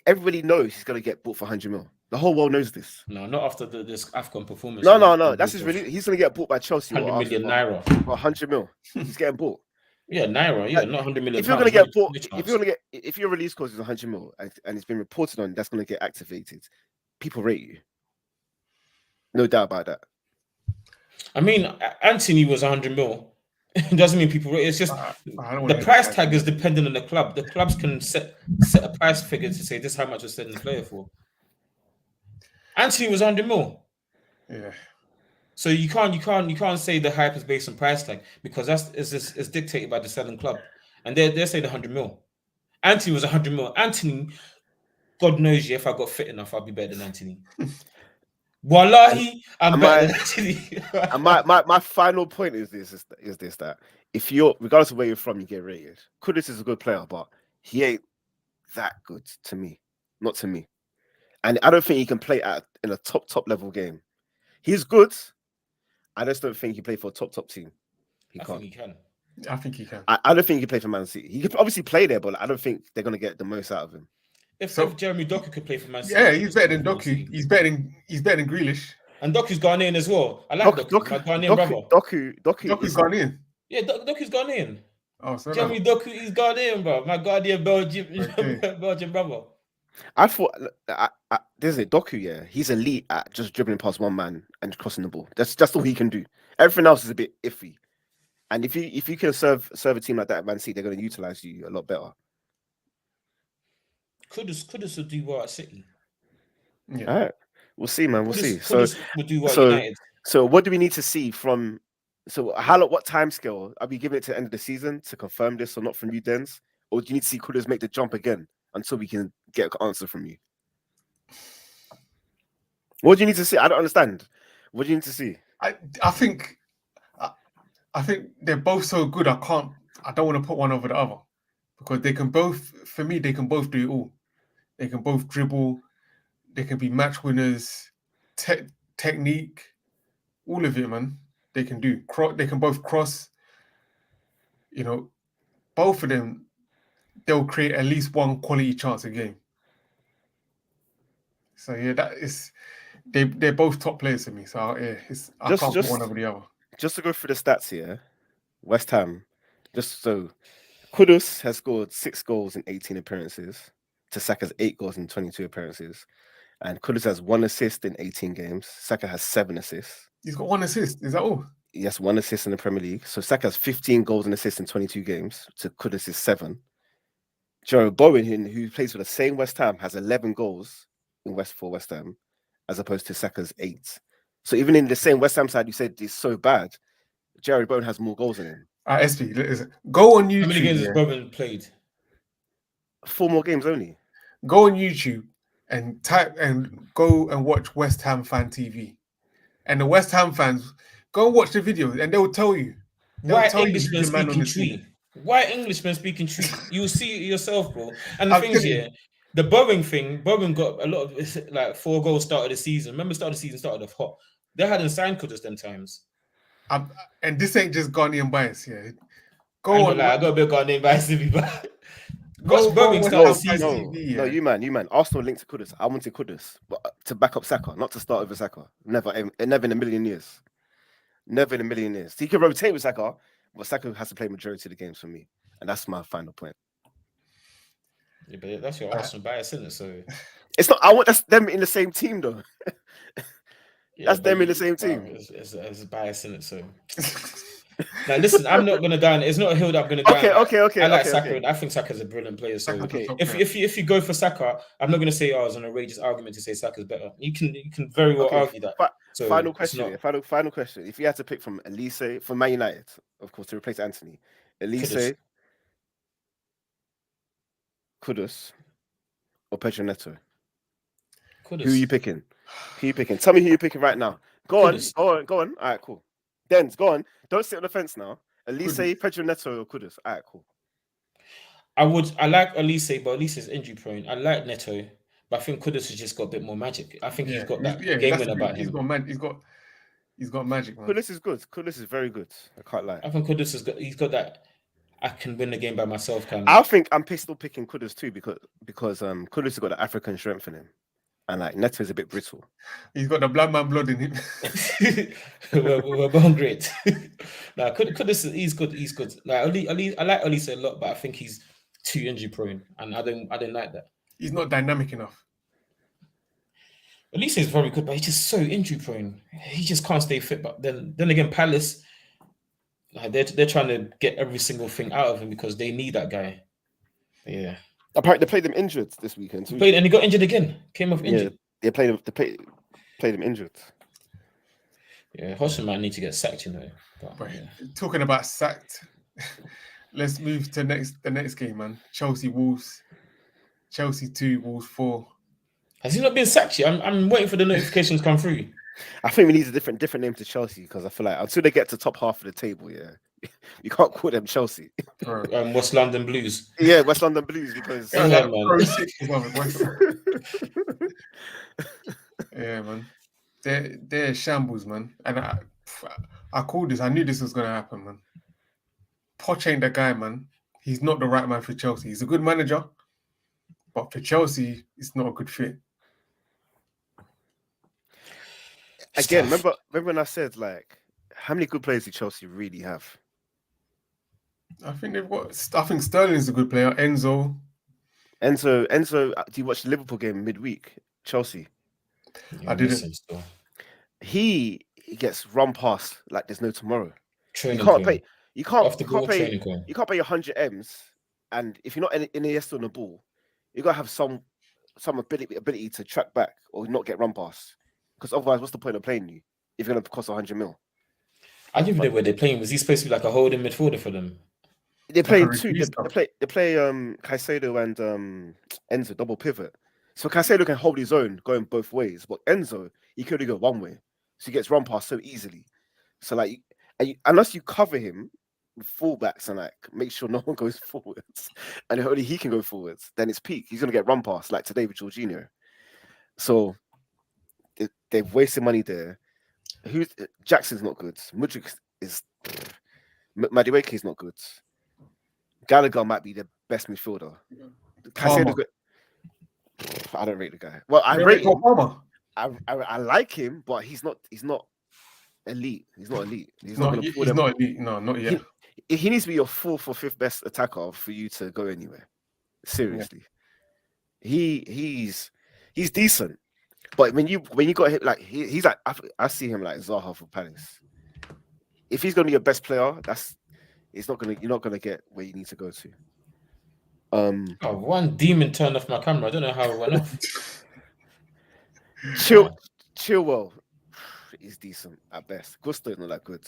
Everybody knows he's gonna get bought for 100 mil. The whole world knows this. No, not after this AFCON performance. No. That's his really. He's gonna get bought by Chelsea. 100 million naira. For 100 mil. He's getting bought. Yeah, naira. Yeah, not 100 million. If you're gonna get bought, if your release clause is 100 mil and it's been reported on, that's gonna get activated. People rate you. No doubt about that. I mean, Anthony was 100 mil. It doesn't mean people rate. It's just the price tag is dependent on the club. The clubs can set a price figure to say this is how much we're selling the player for. Anthony was 100 mil. Yeah. So you can't say the hype is based on price tag because it's dictated by the selling club, and they're saying 100 mil. Anthony was 100 mil. Anthony, God knows you, if I got fit enough, I'd be better than Anthony. Wallahi, I'm better than Anthony. And my final point is this: that if you're, regardless of where you're from, you get rated. Kudus is a good player, but he ain't that good to me. Not to me. And I don't think he can play in a top level game. He's good. I just don't think he played for a top team. I think he can. I think he can. I don't think he can play for Man City. He could obviously play there, but I don't think they're gonna get the most out of him. If Jeremy Doku could play for Man City, yeah, he's better than Doku. He's better than Grealish. And Doku's Ghanaian as well. I like Doku. My Ghanaian brother. Doku's Ghanaian. Yeah, Doku's Ghanaian. Oh, so Jeremy Doku is Ghanaian, bro. My Ghanaian Belgian brother. I thought there's a Doku, yeah. He's elite at just dribbling past one man and crossing the ball. That's all he can do. Everything else is a bit iffy. And if you can serve a team like that at Man City, they're going to utilize you a lot better. Kudus will do well at City. Yeah. All right, we'll see, man. We'll see. Kudus will do well at United. So what do we need to see from? So what time scale are we giving it to the end of the season to confirm this or not from you, Dens? Or do you need to see Kudus make the jump again until we can get an answer from you? What do you need to see? I don't understand. What do you need to see? I think they're both so good. I don't want to put one over the other because they can both. For me, they can both do it all. They can both dribble. They can be match winners. Technique, all of it, man. They can do. They can both cross. You know, both of them. They'll create at least one quality chance a game. So yeah, that is. They're both top players to me. So yeah, I can't put one over the other. Just to go through the stats here, West Ham. Just so, Kudus has scored 6 goals in 18 appearances. To Saka's 8 goals in 22 appearances. And Kudus has 1 assist in 18 games. Saka has 7 assists. He's got 1 assist. Is that all? Yes, 1 assist in the Premier League. So Saka has 15 goals and assists in 22 games. To Kudus' 7. Joe Bowen, who plays for the same West Ham, has 11 goals for West Ham, as opposed to Saka's 8. So even in the same West Ham side, you said it's so bad. Jared Bowen has more goals than him. SP, go on YouTube. How many games has Bowen played? 4 more games only. Go on YouTube and type and go and watch West Ham fan TV. And the West Ham fans, go and watch the videos and they'll tell you. Why Englishmen speaking tree? Why Englishmen speaking tree? You'll see it yourself, bro. And the thing is, yeah, the Bowen thing, Bowen got a lot of like 4 goals started the season. Remember, started the season started off hot. They hadn't signed Kudus them times. And this ain't just Ghanaian bias, yeah. I got a bit of Ghanaian bias to be back. Watch Bowen start the season. No, you man. Arsenal linked to Kudus. I wanted Kudus, but to back up Saka, not to start over Saka. Never in a million years. Never in a million years. He can rotate with Saka, but Saka has to play majority of the games for me, and that's my final point. Yeah, but that's your Arsenal bias, isn't it? So it's not. That's them in the same team, though. That's them in the same team. It's bias, isn't it? So. Now listen, I'm not gonna die. It's not a hill that I'm gonna die. Okay. I like Saka. Okay. I think Saka's a brilliant player. So if you go for Saka, I'm not gonna say it's an outrageous argument to say Saka's better. You can very well argue that. So final question. Final question. If you had to pick from Elise from Man United, of course, to replace Anthony, Elise, Kudus or Pedro Neto? Kudus. Who are you picking? Tell me who you're picking right now. Go on. Kudus. All right, cool. Dens, go on. Don't sit on the fence now. Elise, Kudus. Pedro Neto or Kudus. All right, cool. I like Elise, but Elise is injury prone. I like Neto, but I think Kudus has just got a bit more magic. I think he's got that game that's win about he's him. He's got magic, man. Kudus is good. Kudus is very good. I can't lie. I think Kudus he's got that. I can win the game by myself kind I of. think I'm still picking Kudus too because Kudus has got the African strength in him, and like Neto is a bit brittle. He's got the black man blood in him. we're born great. Nah, Kudus he's good. He's good. Like I like Elise a lot, but I think he's too injury prone, and I don't like that. He's not dynamic enough. Elise is very good, but he's just so injury prone. He just can't stay fit. But then again, Palace, like they're trying to get every single thing out of him because they need that guy. Yeah. Apparently, they played them injured this weekend. So Played and he got injured again. Came off injured. they played them injured. Yeah, Hodgson might need to get sacked, But talking about sacked, let's move to the next game, man. Chelsea Wolves. Chelsea 2, Wolves 4. Has he not been sacked yet? I'm waiting for the notifications to come through. I think we need a different name to Chelsea because I feel like until they get to top half of the table, you can't call them Chelsea. West London Blues. Yeah, West London Blues because yeah, man. They're shambles, man. And I called this. I knew this was gonna happen, man. Poch ain't the guy, man. He's not the right man for Chelsea. He's a good manager, but for Chelsea, it's not a good fit. Again, remember when I said like, how many good players do Chelsea really have? I think they've got. I think Sterling's a good player. Enzo. Do you watch the Liverpool game midweek? Chelsea. I didn't. He gets run past like there's no tomorrow. You can't pay 100 M's, and if you're not in the on the ball, you gotta have some ability to track back or not get run past. Because otherwise, what's the point of playing you if you're gonna cost 100 mil? I didn't know where they're playing. Was he supposed to be like a holding midfielder for them? They're playing two. They play Caicedo and Enzo double pivot. So Caicedo can hold his own going both ways, but Enzo he can only go one way, so he gets run past so easily. So like, unless you cover him with fullbacks and like make sure no one goes forwards, and only he can go forwards, then it's peak. He's gonna get run past like today with Jorginho. So they've wasted money there. Jackson's not good. Mudryk is. Madueke is not good. Gallagher might be the best midfielder. I don't rate the guy. Well, I rate him. I like him, but he's not elite. He's not elite. He's not elite. No, not yet. He needs to be your 4th or 5th best attacker for you to go anywhere. Seriously, he's decent, but when you got him, like he's like I see him like Zaha for Palace. If he's gonna be your best player, you're not gonna get where you need to go to. One demon turned off my camera. I don't know how it went off. Chilwell is decent at best. Gusto is not that good.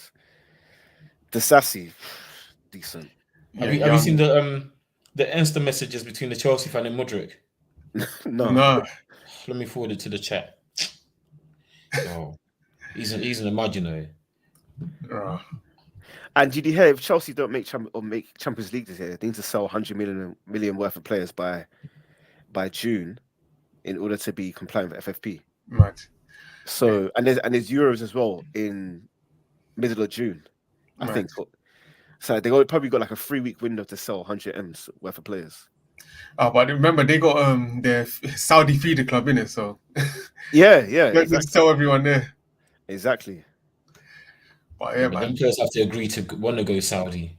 Disasi, decent. Have you seen the Insta messages between the Chelsea fan and Mudryk? No. Let me forward it to the chat. Oh, he's an imaginer. And did you hear if Chelsea don't make Champions League this year, they need to sell 100 million worth of players by June in order to be compliant with FFP. Right. So and there's Euros as well in middle of June, I think. So they probably got like a 3-week window to sell 100 M's worth of players. But remember they got their Saudi feeder club in it, so yeah, let's tell everyone there. Exactly. But yeah, man. Players have to agree to want to go Saudi.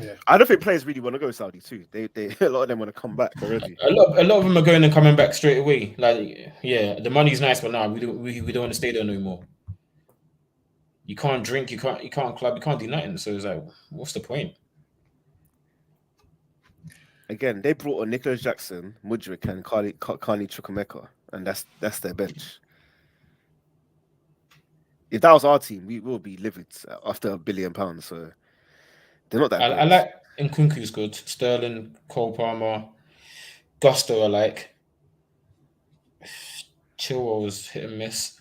Yeah. I don't think players really want to go Saudi too. They a lot of them want to come back already. A lot of them are going and coming back straight away. Like, yeah, the money's nice, but now we don't want to stay there no more. You can't drink, you can't club, you can't do nothing. So it's like, what's the point? Again, they brought on Nicholas Jackson, Mudryk, and Carney Chukwuemeka, and that's their bench. If that was our team, we will be livid after £1 billion. So they're not that. I like Nkunku's good. Sterling, Cole Palmer, Gusto, I like. Chilwell's hit and miss.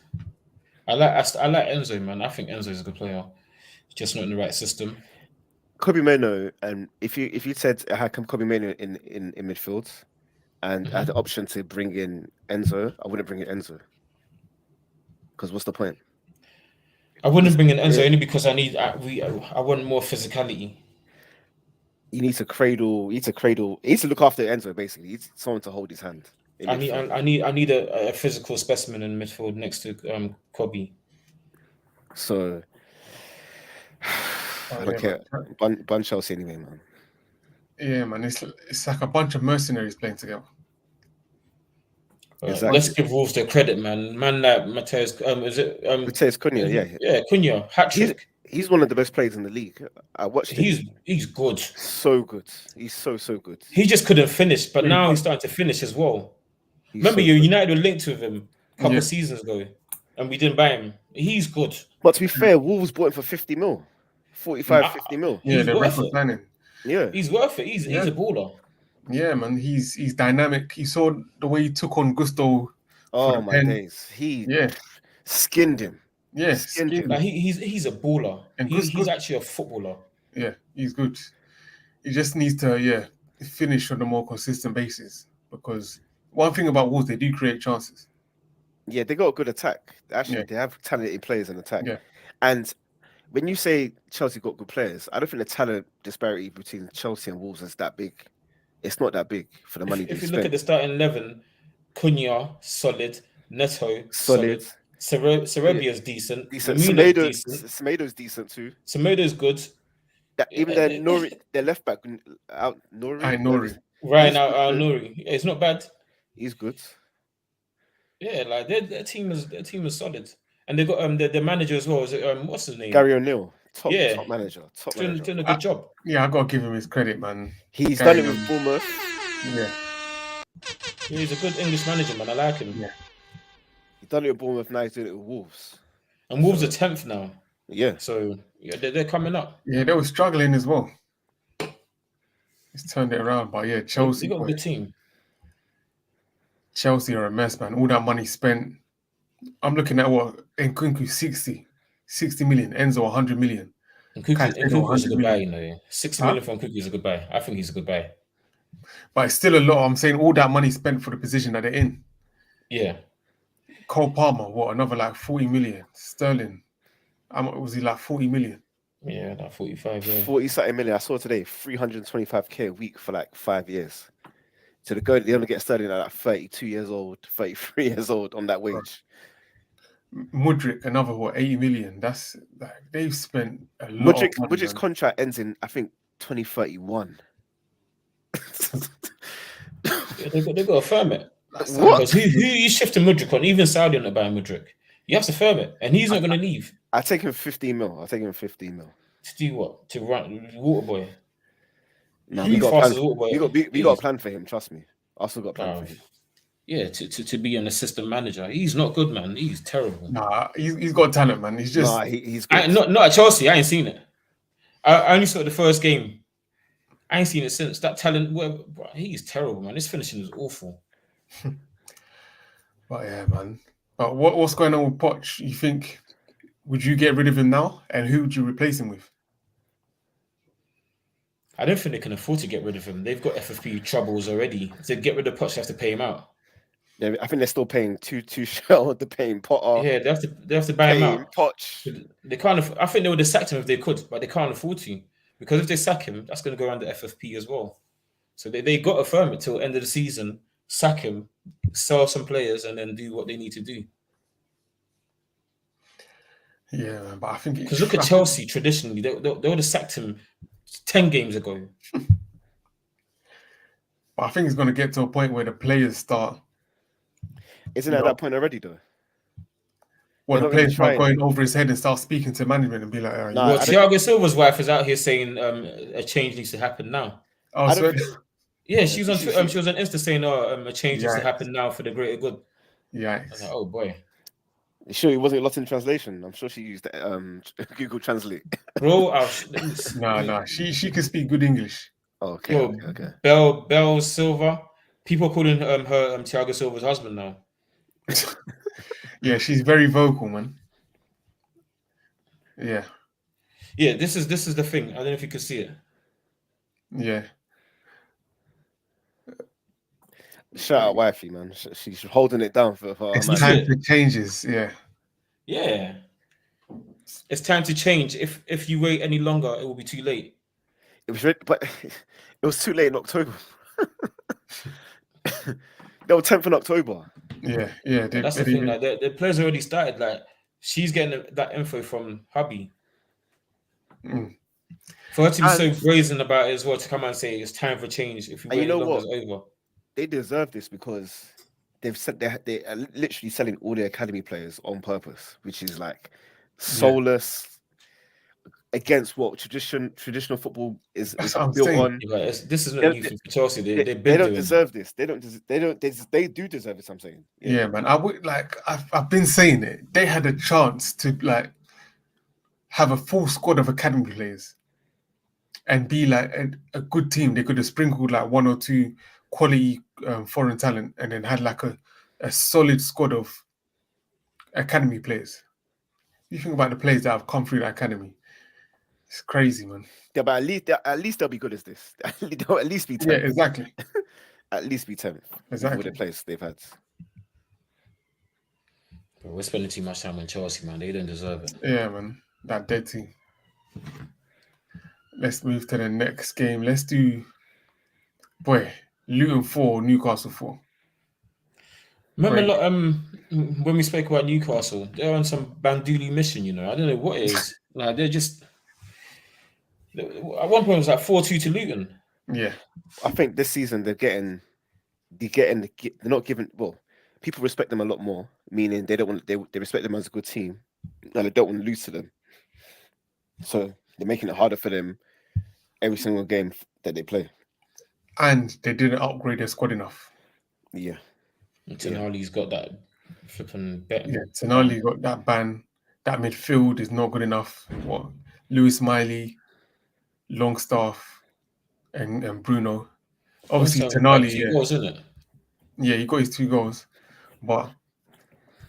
I like Enzo, man. I think Enzo is a good player, just not in the right system. Kobe Mano, and if you said I had Kobe Mano in midfield, and I had the option to bring in Enzo, I wouldn't bring in Enzo. Because what's the point? I wouldn't bring in Enzo only because I want more physicality. You need to cradle. You need to cradle. He needs to look after Enzo. Basically, he needs someone to hold his hand. I need a physical specimen in midfield next to Kobe. So I don't care. Bun Chelsea anyway, man. Yeah, man. It's like a bunch of mercenaries playing together. Exactly. Let's give Wolves their credit, man. Man like Mateus, is it Mateus Cunha? Yeah, Cunha, hat trick. He's one of the best players in the league. I watched him. He's good. So good. He's so good. He just couldn't finish, but now he's starting to finish as well. Remember, United were linked with him a couple of seasons ago, and we didn't buy him. He's good. But to be fair, Wolves bought him for 50 mil, 45, 50 mil. Yeah, they're record planning. Yeah, he's worth it. He's a baller. Yeah, man. He's dynamic. You saw the way he took on Gusto. Oh my days. He skinned him. Yeah, skinned him. Like he's a baller. And he's actually a footballer. Yeah, he's good. He just needs to finish on a more consistent basis, because one thing about Wolves, they do create chances. Yeah, they got a good attack. Actually, they have talented players in attack. Yeah. And when you say Chelsea got good players, I don't think the talent disparity between Chelsea and Wolves is that big. It's not that big for the money. If you look at the starting 11, Cunha solid, Neto solid. Serebia's decent. Semedo's decent too. Semedo's good. Even their left back, Nuri. Nuri. It's not bad. He's good. Yeah, like their team is solid, and they got their manager as well. Is it what's his name? Gary O'Neill. Top manager. Doing a good job. Yeah, I gotta give him his credit, man. He's done it with Bournemouth. Yeah, he's a good English manager, man. I like him. Yeah. He's done it with Bournemouth, now he's doing it with Wolves. And Wolves are 10th now. Yeah. So they're coming up. Yeah, they were struggling as well. He's turned it around, but yeah, Chelsea. They got a good team. Chelsea are a mess, man. All that money spent. I'm looking at what Nkunku 60 million, Enzo 100 million. Nkunku is a good buy, you know. 60 million for Nkunku is a good buy. I think he's a good buy. But it's still a lot. I'm saying all that money spent for the position that they're in. Yeah. Cole Palmer, another like 40 million. Sterling, was he like 40 million? Yeah, like 45, yeah. 40-something million. I saw today 325k a week for like 5 years. So they only get Sterling at like 32 years old, 33 years old on that wage. Mudryk, another 80 million. That's like they've spent a lot. Mudryk's contract ends in, I think, 2031. They got to firm it. What? Who you shifting Mudryk on? Even Saudi not buying Mudryk. You have to firm it, and he's not going to leave. I take him 15 mil. I'll take him 15 mil. To do what? To run Waterboy? No, we got a plan for him. Trust me. I still got a plan for him. Yeah, to be an assistant manager. He's not good, man. He's terrible. Nah, he's got talent, man. He's just he's good. Not at Chelsea. I ain't seen it. I only saw the first game. I ain't seen it since. That talent, he's terrible, man. His finishing is awful. But yeah, man. But what's going on with Poch? You think, would you get rid of him now? And who would you replace him with? I don't think they can afford to get rid of him. They've got FFP troubles already. To get rid of Poch, they have to pay him out. Yeah, I think they're still paying Tuchel. They're paying Potter. Yeah, they have to buy him out. Poch. They can't. I think they would have sacked him if they could, but they can't afford to, because if they sack him, that's going to go under FFP as well. So they got to firm it till end of the season, sack him, sell some players, and then do what they need to do. Yeah, but I think because look at Chelsea traditionally, they would have sacked him 10 games ago. But I think it's going to get to a point where the players start. Isn't it at that point already, though? Well, the players start going over his head and start speaking to management and be like, well, Thiago Silva's wife is out here saying a change needs to happen now. Oh, so yeah, she was on Twitter, she was on Insta saying, a change needs to happen now for the greater good. Yeah. I was like, oh boy. Sure, it wasn't lost in translation. I'm sure she used Google Translate. Bro, no, she can speak good English. Okay. Bell Silva, People are calling her Thiago Silva's husband now. Yeah, she's very vocal, man. Yeah, Yeah, this is the thing. I don't know if you can see it. yeah. Shout out wifey, man. She's holding it down for her It's man. time for changes. Yeah, Yeah, it's time to change. If you wait any longer, it will be too late. It was, but it was too late in October. They were 10th in October. yeah. But that's the thing. Like the players already started. Like she's getting that info from hubby. Mm. For her to be so brazen about it as well, to come and say it's time for change. If you wait you know any longer, what? it's over. They deserve this because they've said they are literally selling all their academy players on purpose, which is like soulless against what traditional football is That's what I'm built saying. on. Yeah, this is not new for Chelsea. They don't deserve this. They do deserve it. I'm saying. Yeah, man. I would like. I've been saying it. They had a chance to like have a full squad of academy players and be like a good team. They could have sprinkled like one or two quality foreign talent and then had like a solid squad of academy players. You think about the players that have come through the academy. It's crazy, man. Yeah, but at least they'll be good as this. They'll at least be 10th. Yeah, exactly. At least be 10th. Exactly. All the players they've had. Bro, we're spending too much time on Chelsea, man. They don't deserve it. Yeah, man. That dead team. Let's move to the next game. Let's do, Luton 4, Newcastle 4. Remember, when we spoke about Newcastle, they're on some Banduli mission. You know, I don't know what it is. Like they're just. At one point, it was like 4-2 to Luton. Yeah, I think this season they're not given. Well, people respect them a lot more, meaning they don't want they respect them as a good team, and they don't want to lose to them. So they're making it harder for them every single game that they play. and they didn't upgrade their squad enough. Yeah. Tonali's got that flipping bet. Yeah, Tonali got that ban. That midfield is not good enough. What Lewis Miley, Longstaff, and Bruno. Obviously, Tonali. Two goals, isn't it? Yeah, he got his 2 goals, but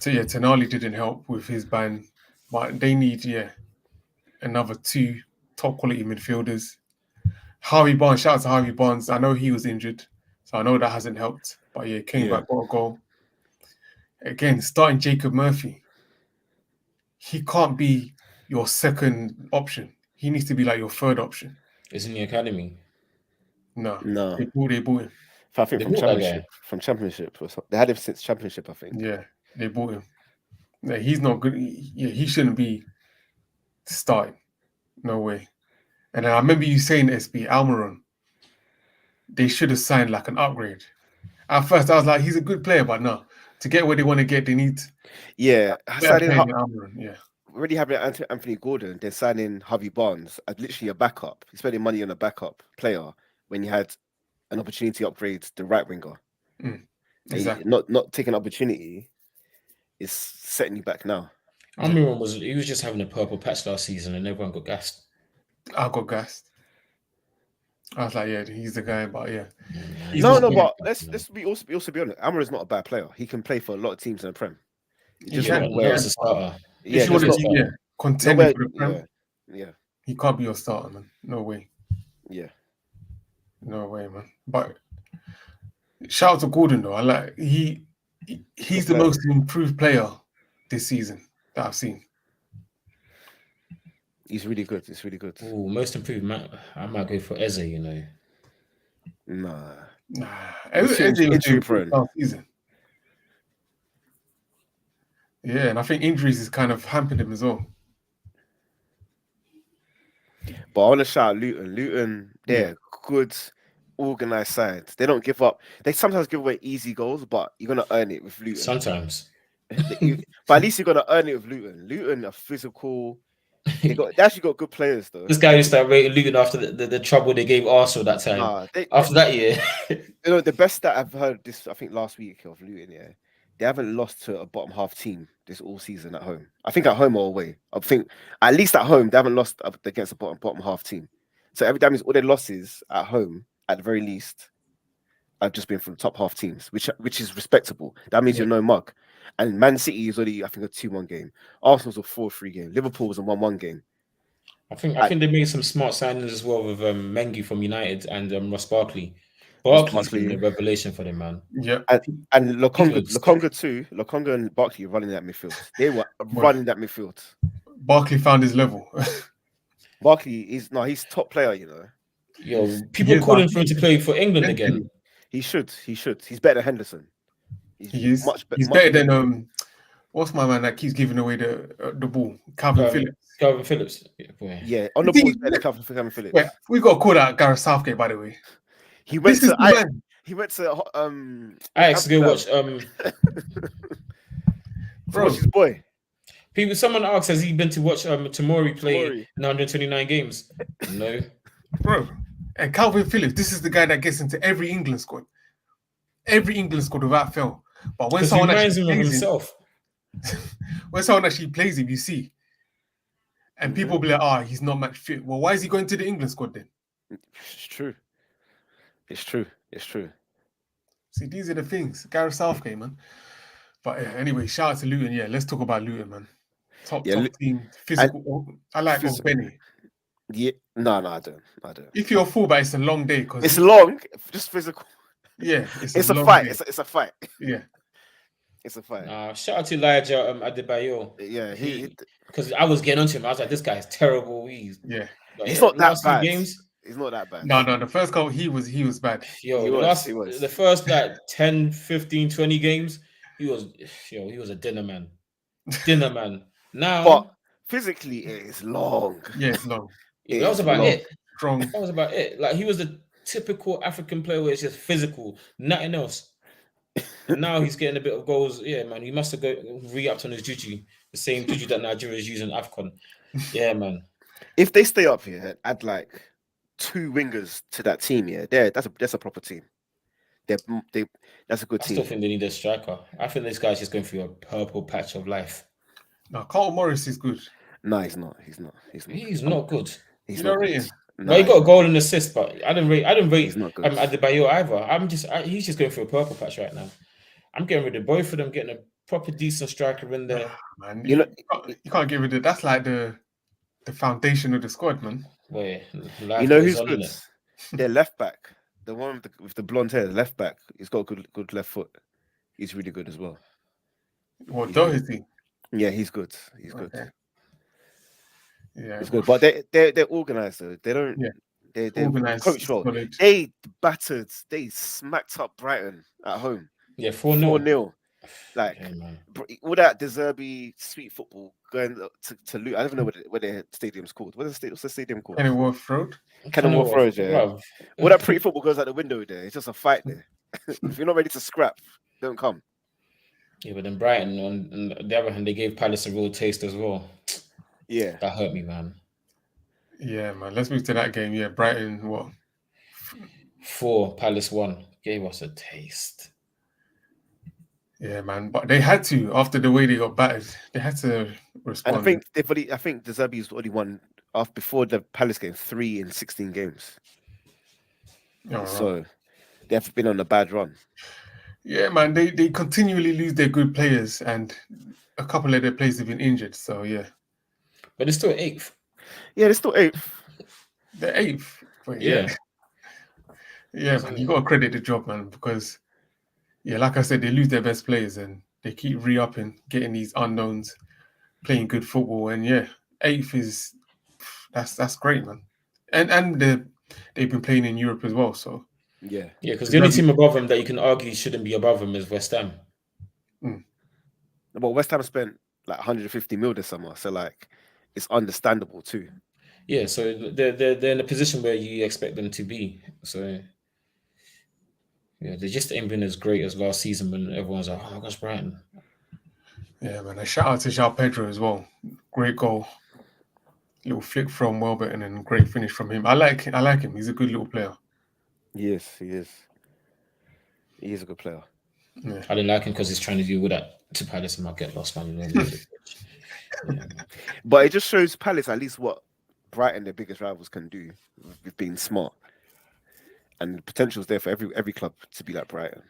Tonali didn't help with his ban. But they need another 2 top quality midfielders. Harvey Barnes, shout out to Harvey Barnes. I know he was injured, so I know that hasn't helped. But came back, got a goal. Again, starting Jacob Murphy. He can't be your second option. He needs to be like your third option. It's in the academy. No. They bought him. I think from championship or something. They had him since championship, I think. Yeah, they bought him. Yeah, he's not good. He shouldn't be starting. No way. And then I remember you saying SB Almiron. They should have signed like an upgrade. At first, I was like, he's a good player, but no. To get where they want to get, they need. Yeah, Almiron. Yeah. Already having Anthony Gordon, they're signing Harvey Barnes as literally a backup. You're spending money on a backup player when you had an opportunity to upgrade the right winger. Exactly. Not taking an opportunity is setting you back now. Almiron was just having a purple patch last season and everyone got gassed. I got gassed. I was like, yeah, he's the guy, but yeah. But let's be also be honest. Almiron's not a bad player. He can play for a lot of teams in the Prem. He can. As a starter. Contending for the Prem. Yeah. He can't be your starter, man. No way. Yeah. No way, man. But shout out to Gordon though. I like he's the most improved player this season that I've seen. He's really good. It's really good. Oh, most improved. I might go for Eze. You know. Nah. Eze was injury prone last season. Yeah, and I think injuries has kind of hampered him as well. But I want to shout out Luton. Luton, they're good, organized sides. They don't give up. They sometimes give away easy goals, but you're gonna earn it with Luton. Sometimes. But at least you're gonna earn it with Luton. Luton are physical. They actually got good players though. This guy used to rate Luton after the trouble they gave Arsenal that time. After that year. The best that I've heard this, I think last week of Luton, they haven't lost to a bottom half team this all season at home. I think at home or away. I think at least at home they haven't lost against a bottom half team. So every time it's all their losses at home, at the very least, have just been from top half teams, which is respectable. That means you're no mug. And Man City is already, I think, a 2-1 game. Arsenal's a 4-3 game. Liverpool was a 1-1 game. I think they made some smart signings as well with Mengi from United and Ross Barkley. Barkley's been a revelation for them, man. Yeah. And Lokonga too. Lokonga and Barkley running that midfield. They were running that midfield. Barkley found his level. Barkley he's top player, you know. Yo, people calling for him to play for England again. He should. He's better than Henderson. He's better than what's my man that keeps giving away the ball? Calvin Phillips. Calvin Phillips. Yeah, on the ball is better than Calvin Phillips. Wait, we got to call out Gareth Southgate, by the way. He went to Ajax to go watch bro, his boy. Someone asked, has he been to watch Tomori play 129 games? No. Bro, and Calvin Phillips, this is the guy that gets into every England squad. Every England squad without fail. But when someone actually plays himself, when someone actually plays him, you see. And people be like, he's not match fit. Well, why is he going to the England squad then? It's true. See, these are the things. Gareth Southgate, man. But anyway, shout out to Luton. Yeah, let's talk about Luton, man. Top team, physical. I like Benny. Yeah, no, I don't. If you're a fullback, it's a long day because it's long, just physical. Yeah, it's a fight. It's a fight. Yeah, it's a fight. Shout out to Elijah Adebayo. Yeah, because I was getting onto him. I was like, this guy's terrible. He's not that bad. He's not that bad. No. The first goal, he was bad. Yo, the first 10, 15, 20 games, he was a dinner man. Now, but physically, it is long. Yeah, it's long. Yeah, that was about it. Strong. That was about it. Like, he was the typical African player where it's just physical, nothing else. And now he's getting a bit of goals. Yeah, man, he must have re-upped on his juju, the same juju that Nigeria is using AFCON. Yeah, man. If they stay up here, add like 2 wingers to that team. Yeah, that's a proper team. That's a good team. I still think they need a striker. I think this guy's just going through a purple patch of life. No, Carl Morris is good. No, he's not. He's not good. He's not rating. No, he got a goal and assist, but I didn't rate Adebayo either. He's just going through a purple patch right now. I'm getting rid of both of them, getting a proper decent striker in there. Man, you can't get rid of that's like the foundation of the squad, man. Wait, you know who's good? Their left back, the one with the blonde hair, the left back. He's got a good left foot. He's really good as well. What Doherty? Yeah, he's good. He's good. Yeah, it's good. But they're organized though. They don't. Yeah. They're organized. Coach well. They smacked up Brighton at home. Yeah, 4-0. Like all that De Zerbi sweet football going to Luton. I don't know what their stadium's called. What's the stadium called? Kenilworth Road. Kenilworth Road. Yeah. All that pretty football goes out the window there. It's just a fight there. If you're not ready to scrap, don't come. Yeah, but then Brighton, on the other hand, they gave Palace a real taste as well. Yeah, that hurt me, man. Yeah, man. Let's move to that game. Yeah, Brighton. What? 4, Palace 1. Gave us a taste. Yeah, man. But they had to after the way they got battered. They had to respond. And I think De Zerbi's already won before the Palace game 3 in 16 games. So they have been on a bad run. Yeah, man. They continually lose their good players, and a couple of their players have been injured. So yeah. But they're still 8th. Yeah, they're still 8th. They're 8th. But yeah. Yeah, man. You got to credit the job, man, because like I said, they lose their best players and they keep re-upping, getting these unknowns, playing good football, and 8th is that's great, man. And they've been playing in Europe as well, so yeah, because the only team above them that you can argue shouldn't be above them is West Ham. Well, West Ham spent like 150 mil this summer, so like it's understandable too. Yeah, so they're in a position where you expect them to be. So yeah, they just ain't been as great as last season when everyone's like, "Oh my gosh, Brighton." Yeah, man. A shout out to João Pedro as well. Great goal, little flick from Welbeck, and then great finish from him. I like him. He's a good little player. Yes, he is. He is a good player. Yeah. I didn't like him because he's trying to do all that to Palace and might get lost, man. But it just shows Palace at least what Brighton, their biggest rivals, can do with being smart. and the potential is there for every club to be like Brighton.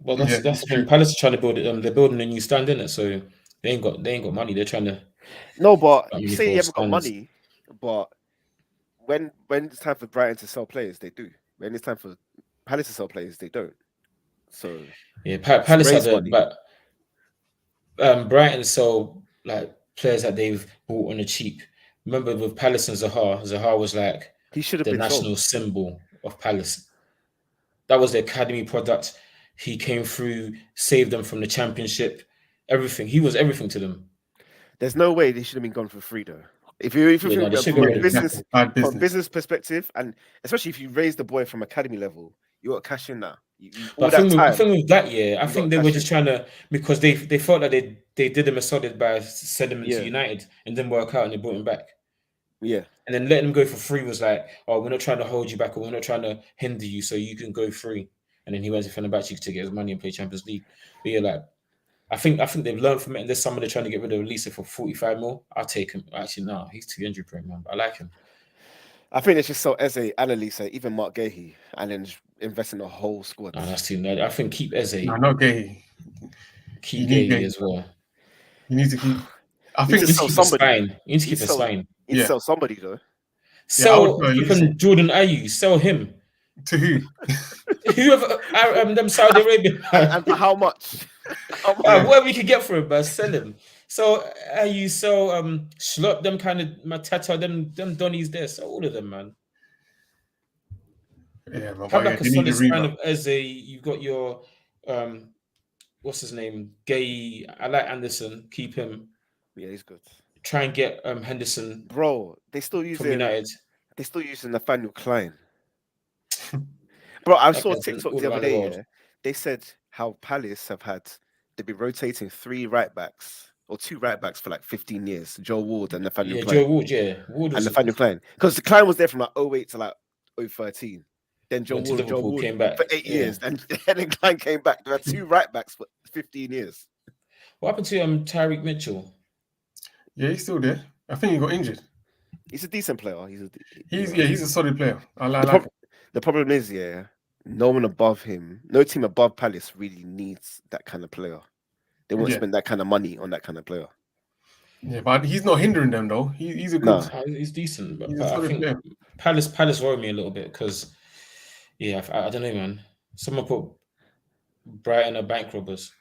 Well, that's the thing. Palace are trying to build it. They're building a new stand, in it, so they ain't got money. They're trying to. No, but I you mean, say for you haven't got stands. money, but when it's time for Brighton to sell players, they do. When it's time for Palace to sell players, they don't. So Yeah, Palace raise had money. but Brighton sell like players that they've bought on the cheap. Remember with Palace and Zaha was like He should have the been national sold. symbol of Palace. That was the academy product. He came through, saved them from the championship. Everything. He was everything to them. There's no way they should have been gone for free though. If you Yeah, no, think they should from go a with business bad from a business. business perspective, and especially if you raise the boy from academy level, you got to cash in now. All But I that time. think with that year, I you think got they cash were in. just trying to because they felt that they did him a solid by sending him Yeah. to United and didn't work out and they brought him back. Yeah. And then letting him go for free was like, oh, we're not trying to hold you back or we're not trying to hinder you so you can go free. And then he went to Fenerbahce to get his money and play Champions League. But yeah, like I think they've learned from it. And this summer they're trying to get rid of Elisa for 45 mil. I'll take him. Actually, no, he's too injury prone, man. But I like him. I think they should sell Eze, Annalisa, even Mark Gahey, and then just invest in the whole squad. No, that's too nerd. I think keep Eze, No, not Gay. keep You need Gay Gay. as well. You need to keep. I You think need You to need to sell keep a somebody. spine. You need to You keep a sell- spine. You need Yeah. to sell somebody though. I would Sell sell Elisa. flipping Jordan Ayew. Sell him. To who? Whoever them Saudi Arabian. And for how much? How much? Whatever you can get for him, but sell him. So you sell Schlop, them kind of Matata, them Donnies there. So all of them, man. Yeah, but Have yeah, like a they need solid a spine revamp. of Eze. You've got your what's his name? Gay. I like Anderson. Keep him. Yeah, he's good. Try and get Henderson Bro, they still from using United. Nathaniel Klein. Bro, I saw Happens in TikTok all the other around the day. world. Yeah, they said how Palace they've been rotating 3 right backs or 2 right backs for like 15 years. Joe Ward and Nathaniel Yeah, Klein. Joe Ward. Yeah, Ward And was Nathaniel Klein. Because the Klein was there from like 08 to like 013. Then Joe went to Ward Liverpool, came back for 8 yeah. years. And then Klein came back. They had 2 right backs for 15 years. What happened to Tyreek Mitchell? Yeah, he's still there. I think he got injured. He's a decent player. He's a solid player. I like him. The problem is, yeah, no one above him, no team above Palace really needs that kind of player. They won't spend that kind of money on that kind of player. Yeah, but he's not hindering them though. He's a good. He's decent, but, He's a I solid think player. Palace worry me a little bit because, yeah, I don't know, man. Someone put Brighton are bank robbers.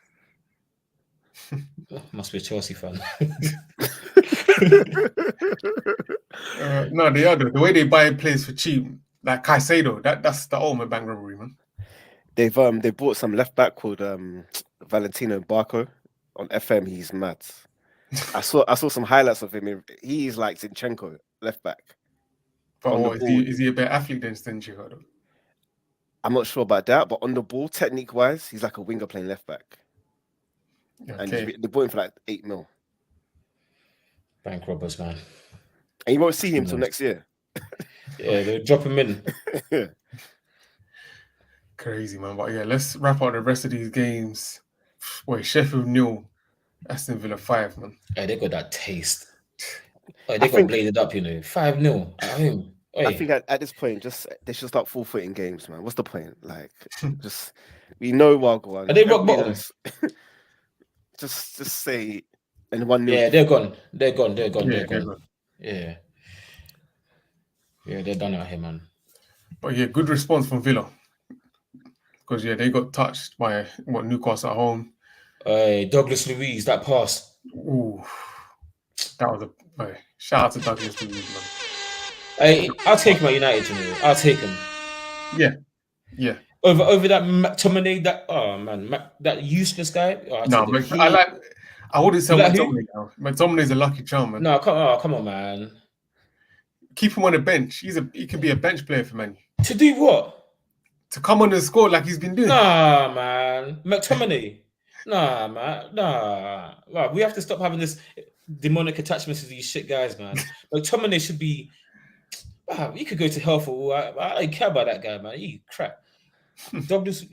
Must be a Chelsea fan. No, they are the way they buy players for cheap, like Caicedo. That's the ultimate bank robbery, man. They bought some left back called Valentino Barco on FM. He's mad. I saw some highlights of him. He's like Zinchenko, left back. But is he a better athlete than Zinchenko? I'm not sure about that, but on the ball, technique wise, he's like a winger playing left back. Okay. And they bought him for like 8 mil. Bank robbers, man. And you won't see him till next year. Yeah, they'll drop him in. Crazy, man. But yeah, let's wrap up the rest of these games. Wait, Sheffield 0, Aston Villa 5, man. Hey, they got that taste. They got bladed up, 5-0 at home. I think at this point, they should start full-footing games, man. What's the point? Like, we know Wagwan. Are they rock bottom? Just say and 1-0. Yeah, they're gone. They're gone. Yeah. Yeah, they're done out here, man. But yeah, good response from Villa. Because they got touched by Newcastle at home. Douglas Luiz, that pass. Ooh, that was shout out to Douglas Luiz, man. I'll take him at United, I'll take him. Yeah. Over that McTominay, that useless guy. I wouldn't say McTominay now. McTominay's a lucky charm, man. No, come on, man. Keep him on the bench. He could be a bench player for Man. To do what? To come on and score like he's been doing. Nah, man. McTominay. Nah, man. Nah. Right, we have to stop having this demonic attachment to these shit guys, man. McTominay should be. He could go to hell for. I don't care about that guy, man. He crap. Douglas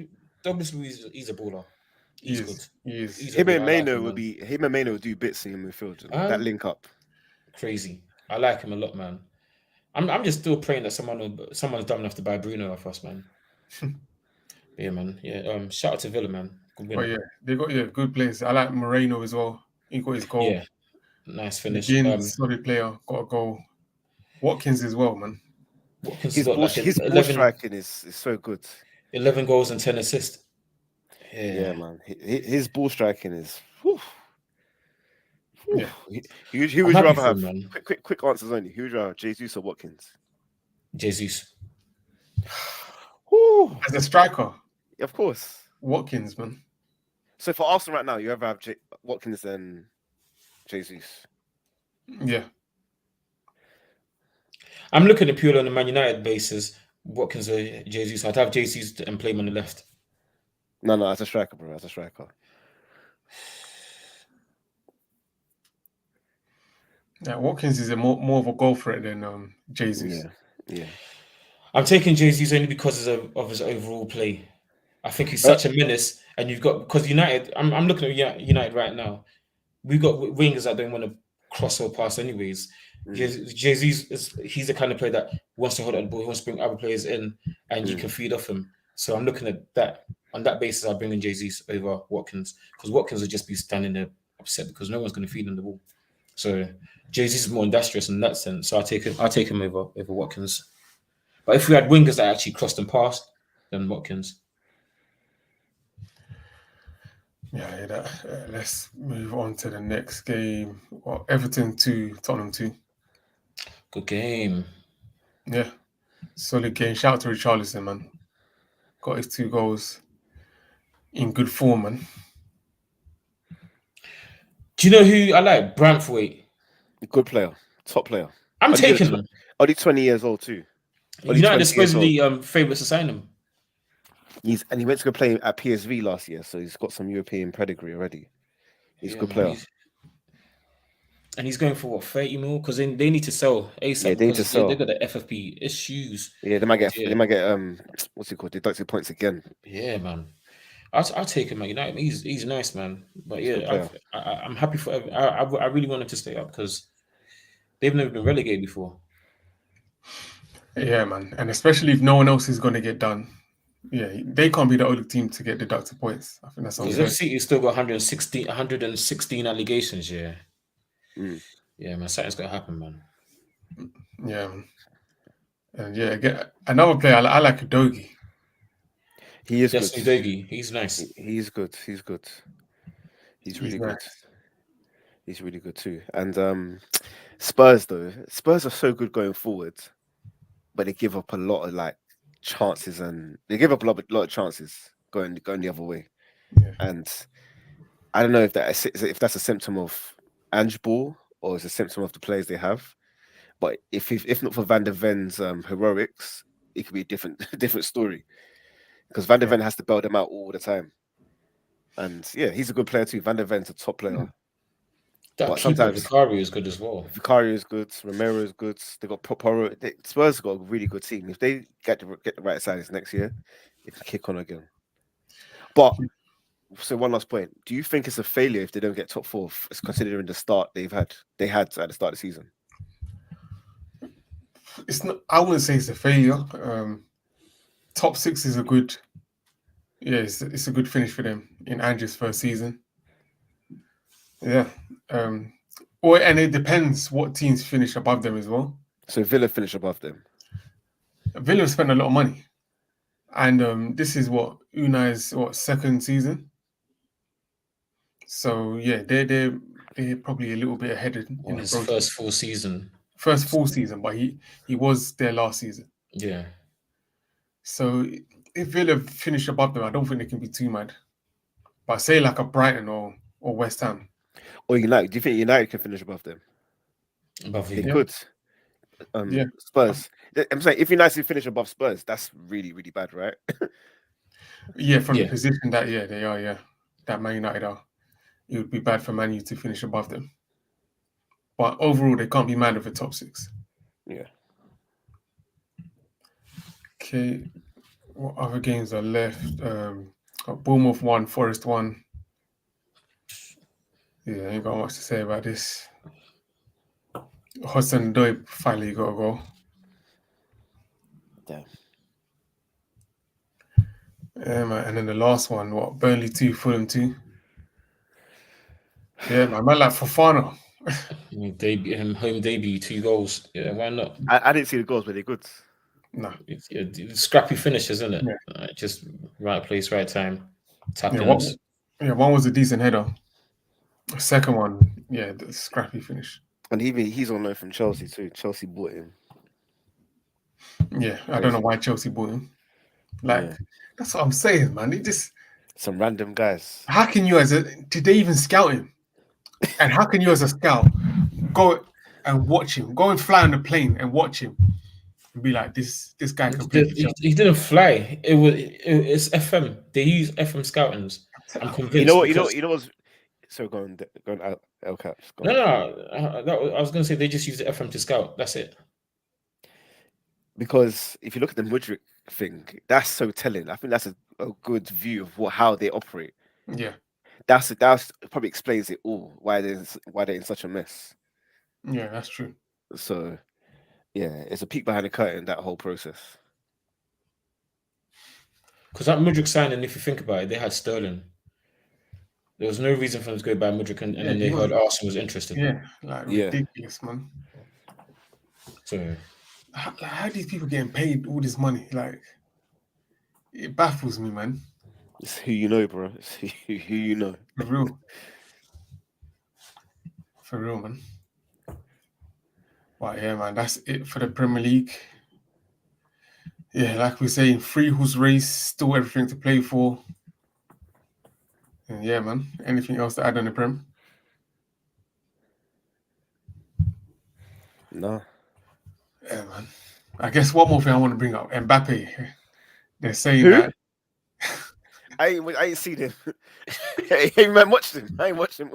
Luiz, he's a baller. He's good. He is. Him and Maino would do bits in midfield. That link up. Crazy. I like him a lot, man. I'm just still praying that someone's dumb enough to buy Bruno off us, man. Yeah, man. Yeah. Shout out to Villa, man. Good But win. yeah, they got good players. I like Moreno as well. He got his goal. Yeah. Nice finish. McGinn, solid player, got a goal. Watkins as well, man. Watkins has His got ball, like his ball 11, striking is so good. 11 goals and 10 assists. Yeah, man. His ball striking is. Whew, whew. Yeah. Who I'm would you happy rather for have? him, man. Quick answers only. Who would you rather, Jesus or Watkins? Jesus. Whew. As a striker, Of course. Watkins, man. So for Arsenal right now, you ever have Watkins and Jesus? Yeah. I'm looking at purely on the Man United basis. Watkins or Jesus. I'd have Jesus and play him on the left. No, as a striker, bro. As a striker. Yeah, Watkins is a more of a goal threat than Jesus. Yeah. I'm taking Jesus only because of his overall play. I think he's such a menace, and you've got because United. I'm looking at United right now. We've got wingers that don't want to cross or pass, anyways. Jesus he's the kind of player that wants to hold on the ball. He wants to bring other players in, and you can feed off him. So I'm looking at that on that basis. I'll bring in Jesus over Watkins because Watkins will just be standing there upset because no one's going to feed him the ball. So Jesus is more industrious in that sense. So I'll take him over Watkins. But if we had wingers that actually crossed and passed, then Watkins. Yeah, let's move on to the next game. Well, Everton 2, Tottenham 2. Good game. Yeah, solid game. Shout out to Richarlison, man. Got his 2 goals in good form, man. Do you know who I like? Branthwaite. Good player. Top player. I'm taking him. Only 20 years old too. United are supposedly favourites to sign him. He went to go play at PSV last year, so he's got some European pedigree already. He's a good player. And he's going for what, 30 mil? Because they need to sell ASAP. Yeah, they need to sell. They got the FFP issues. Yeah, they might get what's it called? Deducted points again. Yeah, man. I'll take him at United. He's nice, man. But yeah, I'm happy for. I really want him to stay up because they've never been relegated before. Yeah, man, and especially if no one else is going to get done. Yeah, they can't be the only team to get deducted points. I think that's because FC's still got 116 allegations. Yeah, yeah, man. Something's got to happen, man. Yeah, man. And yeah, another player. I like Udogie. He is good. Udogie. He's nice. He's good. He's good. He's really good. He's really good too. And Spurs are so good going forward, but they give up a lot of chances, and they give up a lot of chances going the other way. Yeah. And I don't know if that's a symptom of Ange Ball or it's a symptom of the players they have. But if not for Van der Ven's heroics, it could be a different story. Because Van der Ven has to bail them out all the time. And yeah, he's a good player too. Van der Ven's a top player. That keeper Vicario is good as well. Vicario is good. Romero is good. They got Poro. Spurs have got a really good team. If they get the right signings next year, they can kick on again. But so one last point: do you think it's a failure if they don't get top 4, considering the start they had at the start of the season? It's not. I wouldn't say it's a failure. Top 6 is a good. Yeah, it's a good finish for them in Ange's first season. Yeah. And it depends what teams finish above them as well. So Villa finish above them. Villa spent a lot of money, and this is Unai's second season. So yeah, they're probably a little bit ahead in his first full season. First full season, but he was there last season. Yeah. So if Villa finish above them, I don't think they can be too mad. But say like a Brighton or West Ham. Or United. Do you think United can finish above them? Above they could. Spurs. I'm saying if United finish above Spurs, that's really, really bad, right? Yeah, from the position that they are, that Man United are. It would be bad for Man U to finish above them. But overall, they can't be mad with the top 6. Yeah. Okay. What other games are left? Bournemouth 1, Forest 1. Yeah, I ain't got much to say about this. Hudson Doib finally got a goal. Damn. Yeah, man. And then the last one, what? Burnley 2, Fulham 2. Yeah, man. Man, like Fofana. Home debut, 2 goals. Yeah, why not? I didn't see the goals, but they're good. Nah. It's scrappy finish, isn't it? Yeah. Just right place, right time. Tap Yeah, ins. one was a decent header. The second one, yeah, the scrappy finish. And he's on loan from Chelsea too. Chelsea bought him. Yeah, I don't know why Chelsea bought him. Like, that's what I'm saying, man. It just some random guys. How can you did they even scout him? And how can you as a scout go and watch him, go and fly on the plane and watch him and be like, this guy completely he didn't fly. It's FM. They use FM scoutings. I'm convinced. You know what's so go on L Caps. No. I was gonna say they just use the FM to scout. That's it. Because if you look at the Mudryk thing, that's so telling. I think that's a good view of how they operate. Yeah. That's probably explains it all, why they're in such a mess. Yeah, that's true. So yeah, it's a peek behind the curtain, that whole process. Because that Mudryk signing, if you think about it, they had Sterling. There was no reason for them to go buy Mudryk, and then they heard Arsenal was interested. Yeah, like ridiculous, man. So how are these people getting paid all this money? Like, it baffles me, man. It's who you know, bro. It's who you know. For real. For real, man. But yeah, man, that's it for the Premier League. Yeah, like we're saying, 3-horse race, still everything to play for. And yeah, man. Anything else to add on the Prem? No. Yeah, man. I guess one more thing I want to bring up, Mbappe. They're saying Who? that. I ain't seen him. I ain't watched him. I ain't watched him.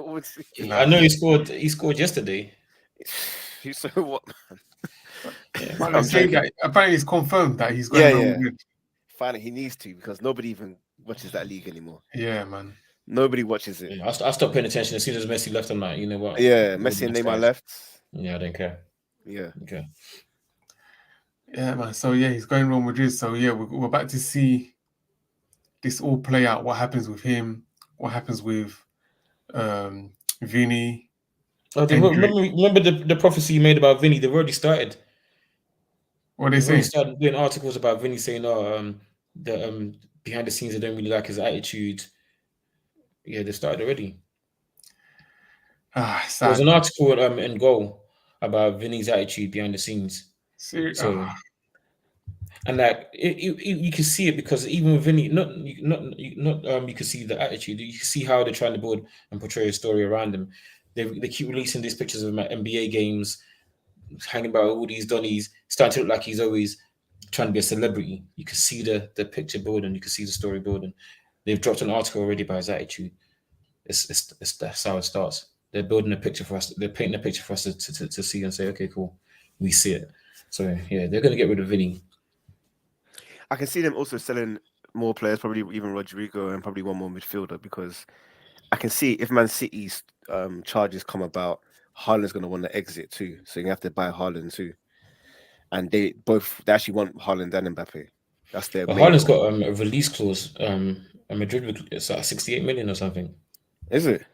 I know he scored yesterday. So what, man? Yeah, but they're saying that apparently it's confirmed that he's going to Madrid. Finally, he needs to, because nobody even watches that league anymore. Yeah, man. Nobody watches it. Yeah, I stopped paying attention as soon as Messi left. I'm like, you know what? Yeah, Messi and Neymar left. Yeah, I don't care. Yeah. Okay. Yeah, man. So yeah, he's going Real Madrid. So yeah, we're about to see this all play out. What happens with him? What happens with Vini? Remember the prophecy you made about Vinny? They've already started. What are they saying? Already started doing articles about Vinny saying, behind the scenes, they don't really like his attitude. Yeah, they started already. Sad. There was an article in Goal about Vinny's attitude behind the scenes. So, and like you can see it, because even with Vinny, you can see the attitude. You can see how they're trying to build and portray a story around him. They keep releasing these pictures of him at NBA games, hanging about all these donnies, starting to look like he's always trying to be a celebrity. You can see the picture building, you can see the story building. They've dropped an article already about his attitude. That's how it starts. They're building a picture for us. They're painting a picture for us to see and say, okay, cool, we see it. So yeah, they're going to get rid of Vinny. I can see them also selling more players, probably even Rodrigo, and probably one more midfielder, because I can see if Man City's charges come about, Haaland's going to want to exit too. So you have to buy Haaland too. And they actually want Haaland and Mbappe. That's their main Haaland's goal. got a release clause. Madrid, it's like 68 million or something. Is it?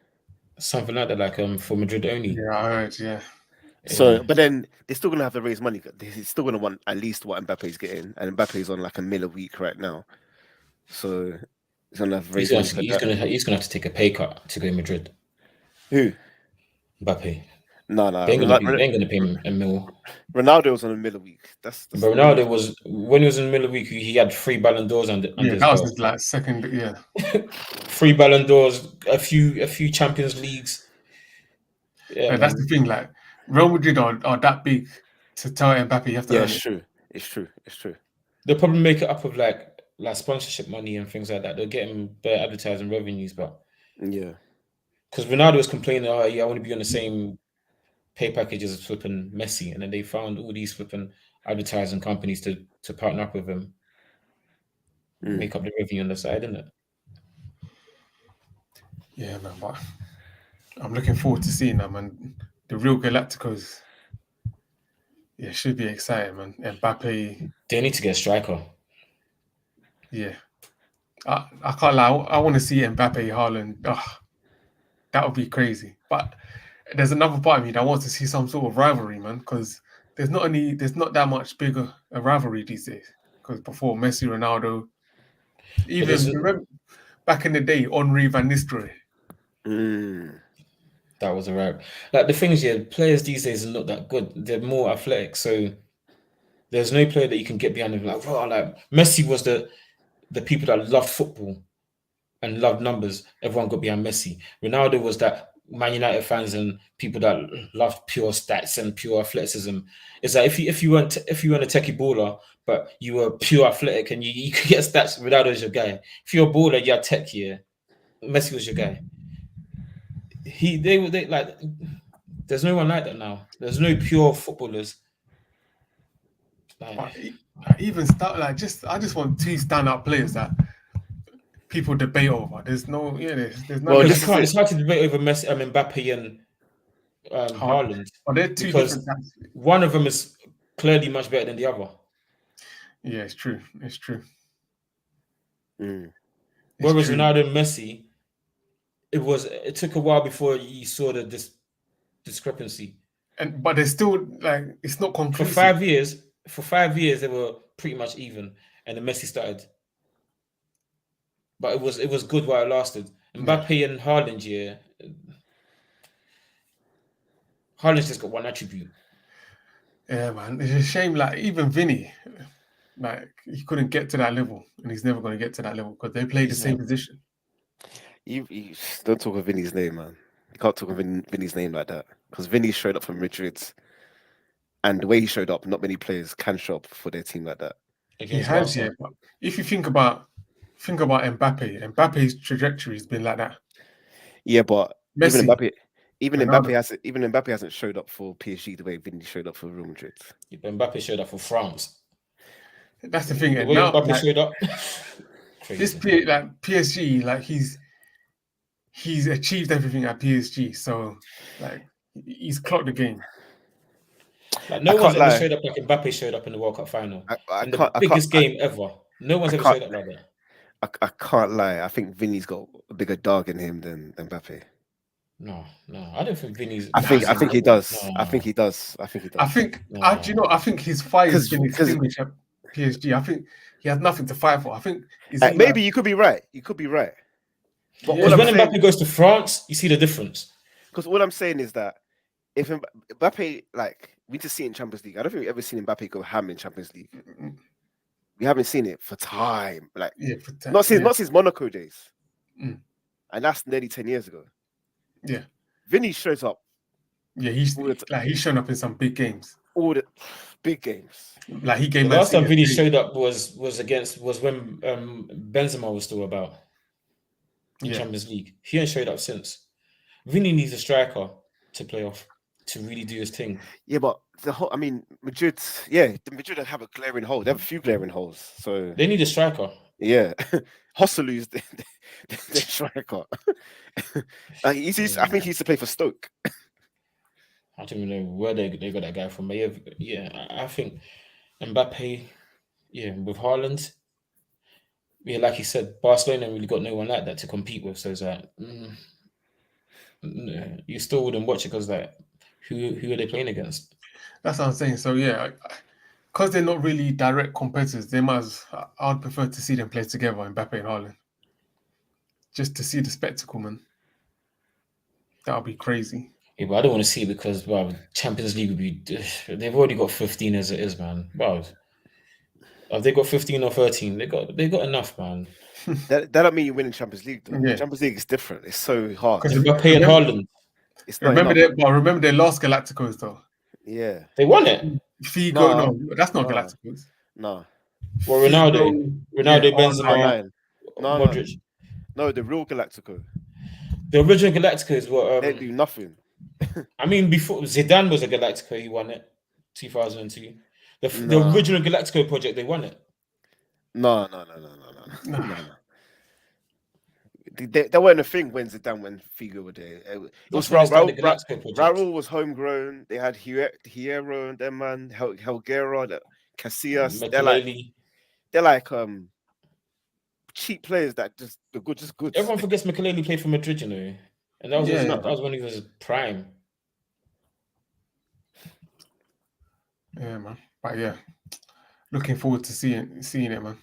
Something like that, like for Madrid only. Yeah, I heard, yeah. So, but then they're still gonna have to raise money. They're still gonna want at least what Mbappe's getting, and Mbappe's on like $1 million a week right now. So he's gonna have to raise money. He's gonna have to take a pay cut to go to Madrid. Who? Mbappe. No. They ain't gonna pay him $1 million. Ronaldo was on $1 million a week. That's but Ronaldo was, when he was in $1 million a week, he had 3 Ballon d'Ors under his that was belt. his like second, 3 Ballon d'Ors, a few Champions Leagues. Yeah, that's the thing. Like, Real Madrid are that big to tell Mbappe you have to earn it. It's true. They'll probably make it up of like sponsorship money and things like that. They're getting better advertising revenues, but yeah, because Ronaldo was complaining, I want to be on the same pay packages as flipping Messi, and then they found all these flipping advertising companies to partner up with him, make up the revenue on the side, isn't it? Yeah, man, but I'm looking forward to seeing that, man. The real Galacticos. Yeah, should be exciting, man. Mbappe. They need to get a striker. Yeah. I can't lie. I want to see Mbappe, Haaland. That would be crazy. But there's another part of me that wants to see some sort of rivalry, man, because there's not that much bigger a rivalry these days. Because before Messi, Ronaldo, But there's even remember back in the day, Henri Van Nistelrooy. that was a rap. Like the thing is, yeah, players these days are not that good. They're more athletic, so there's no player that you can get behind him. Like, wow, like Messi was the people that loved football and loved numbers. Everyone got behind Messi. Ronaldo was that Man United fans and people that loved pure stats and pure athleticism. It's like if you weren't a techie baller, but you were pure athletic and you could get stats, Ronaldo's your guy. If you're a baller, you had tech, yeah, Messi was your guy. They like. There's no one like that now. There's no pure footballers. But even I just want two standout players that people debate over. There's no. Well, it's hard to debate over Messi, Mbappe and Haaland. But they're two because different types. one of them is clearly much better than the other. Yeah, it's true. Whereas Ronaldo and Messi, it took a while before you saw this discrepancy. But they're still like it's not conclusive. For 5 years they were pretty much even, and then Messi started. But it was good while it lasted. Mbappe and Haaland, yeah. Haaland's just got one attribute. Yeah, man. It's a shame. Like even Vinny, like he couldn't get to that level, and he's never going to get to that level because they play the same position. You don't talk of Vinny's name, man. You can't talk of Vinny's name like that because Vinny showed up for Madrid, and the way he showed up, not many players can show up for their team like that. He has, yeah. But if you think about Mbappe's trajectory has been like that. Yeah, but Messi, even Mbappe hasn't showed up for PSG the way Vinny showed up for Real Madrid. Mbappe showed up for France. That's the thing. The And way now, Mbappe showed up. this PSG, like he's achieved everything at PSG, so like he's clocked the game. Like no one's ever showed up like Mbappe showed up in the World Cup final. In the biggest game ever. No one's ever showed up like that. I can't lie. I think Vinny's got a bigger dog in him than Mbappe. No. I don't think Vinny's. I think he does. No. I think he does. I think his fight has been extinguished at PSG. I think he has nothing to fight for. I think maybe you could be right. But when Mbappe goes to France, you see the difference. Because what I'm saying is that if Mbappe, like, we just see it in Champions League. I don't think we've ever seen Mbappe go ham in Champions League. We haven't seen it for time. Like, not since Monaco days. And that's nearly 10 years ago. Yeah. Vinny shows up. Yeah, he's shown up in some big games. All the big games. Like he gave the last time Vinny showed up was when Benzema was still about in Champions League. He ain't showed up since. Vinny needs a striker to play off to really do his thing. Yeah, but Madrid have a glaring hole. They have a few glaring holes. So they need a striker. Yeah. Hosselu's the striker. I think he used to play for Stoke. I don't even know where they got that guy from. But I think Mbappe, with Haaland, like he said, Barcelona really got no one like that to compete with. So it's like, you still wouldn't watch it because like, who are they playing against? That's what I'm saying. So because they're not really direct competitors, I'd prefer to see them play together, Mbappe and Haaland, just to see the spectacle, man. That would be crazy. Yeah, but I don't want to see it because Champions League would be. They've already got 15 as it is, man. Wow. Have they got 15 or 13? They got enough, man. That don't mean you win in Champions League, though. Yeah. Champions League is different. It's so hard. Because Mbappe and Haaland. Remember their last Galacticos, though. Yeah, they won it. Figo, no, that's not Galacticos. No. Well, Ronaldo, Benzema, Modric. No, the real Galactico. The original Galacticos were. They do nothing. I mean, before Zidane was a Galactico, he won it, 2002. The original Galactico project, they won it. No. They weren't a thing when Figo were there. It was Raul was homegrown. They had Hierro and them man, Helguera, Casillas. They're like cheap players that just they're good, just good. Everyone forgets Makelele played for Madrid, you know, and that was Yeah. that was when he was prime. Yeah, man. But yeah, looking forward to seeing it, man.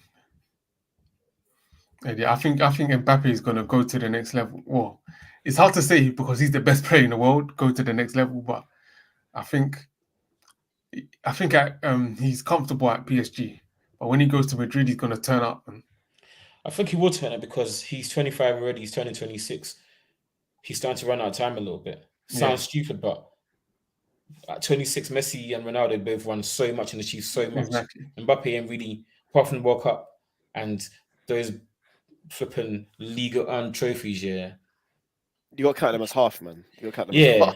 And yeah, I think Mbappe is gonna go to the next level. Well, it's hard to say because he's the best player in the world, go to the next level. But I think he's comfortable at PSG. But when he goes to Madrid, he's gonna turn up. And I think he will turn it because he's 25 already. He's turning 26. He's starting to run out of time a little bit. Sounds stupid, but at 26, Messi and Ronaldo both won so much and achieved so much. exactly. Mbappe ain't really, apart from the World Cup and those flipping Liga and trophies, yeah. You got to count them as half, man. You got to count them as Yeah, half.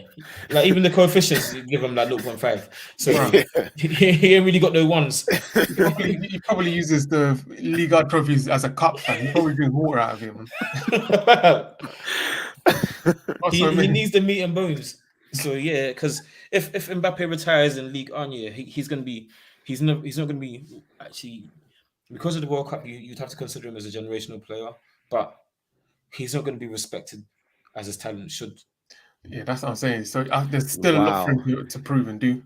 like even the coefficients, you give him like 0.5. So Bruh. he ain't really got no ones. He probably uses the Liga trophies as a cup, fam. He probably drinks water out of it, man. That's he what I mean. needs the meat and bones. So yeah, because if Mbappe retires in League One, yeah, he's not gonna be actually, because of the World Cup. You'd have to consider him as a generational player, but he's not going to be respected as his talent should. Yeah, that's what I'm saying. So there's still a lot for him to prove and do.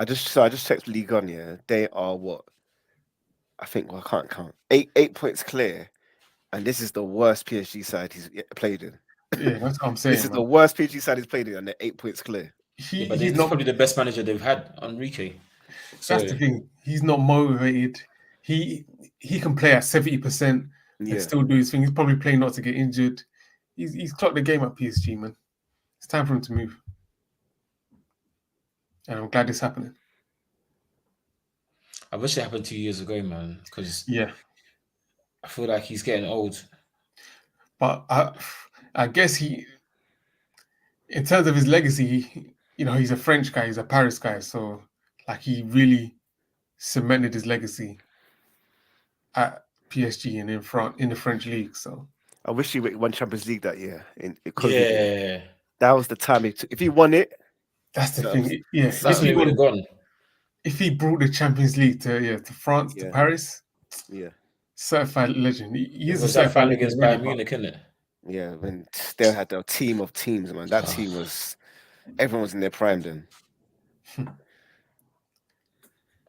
I just checked League One. Yeah, they are what? I think I can't count. 8 points clear, and this is the worst PSG side he's played in. Yeah, that's what I'm saying. This is the worst PSG side he's played in, and they're 8 points clear. But he's probably the best manager they've had, Enrique. So that's the thing. He's not motivated. He can play at 70% and still do his thing. He's probably playing not to get injured. He's clocked the game at PSG, man. It's time for him to move. And I'm glad it's happening. I wish it happened 2 years ago, man, because I feel like he's getting old. But I guess in terms of his legacy, he's a French guy, he's a Paris guy, so like he really cemented his legacy at PSG and in the French league. So I wish he won Champions League that year. Yeah, that was the time. If he won it, that's the thing. Yeah, he would have gone. If he brought the Champions League to France, to Paris, certified legend. He is a certified legend against Bayern Munich, isn't it? Yeah, when they had a team of teams, man. That team everyone was in their prime then.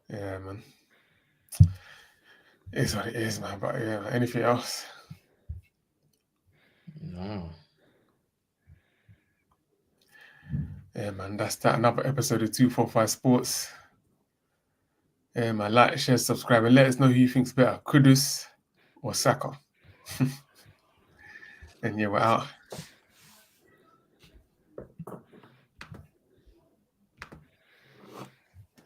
Yeah, man. It's what it is, man. But yeah, anything else? No. Yeah, man. That's that. Another episode of 245 Sports. Yeah, man. Like, share, subscribe, and let us know who you think's better, Kudus or Saka. And yeah, we're out.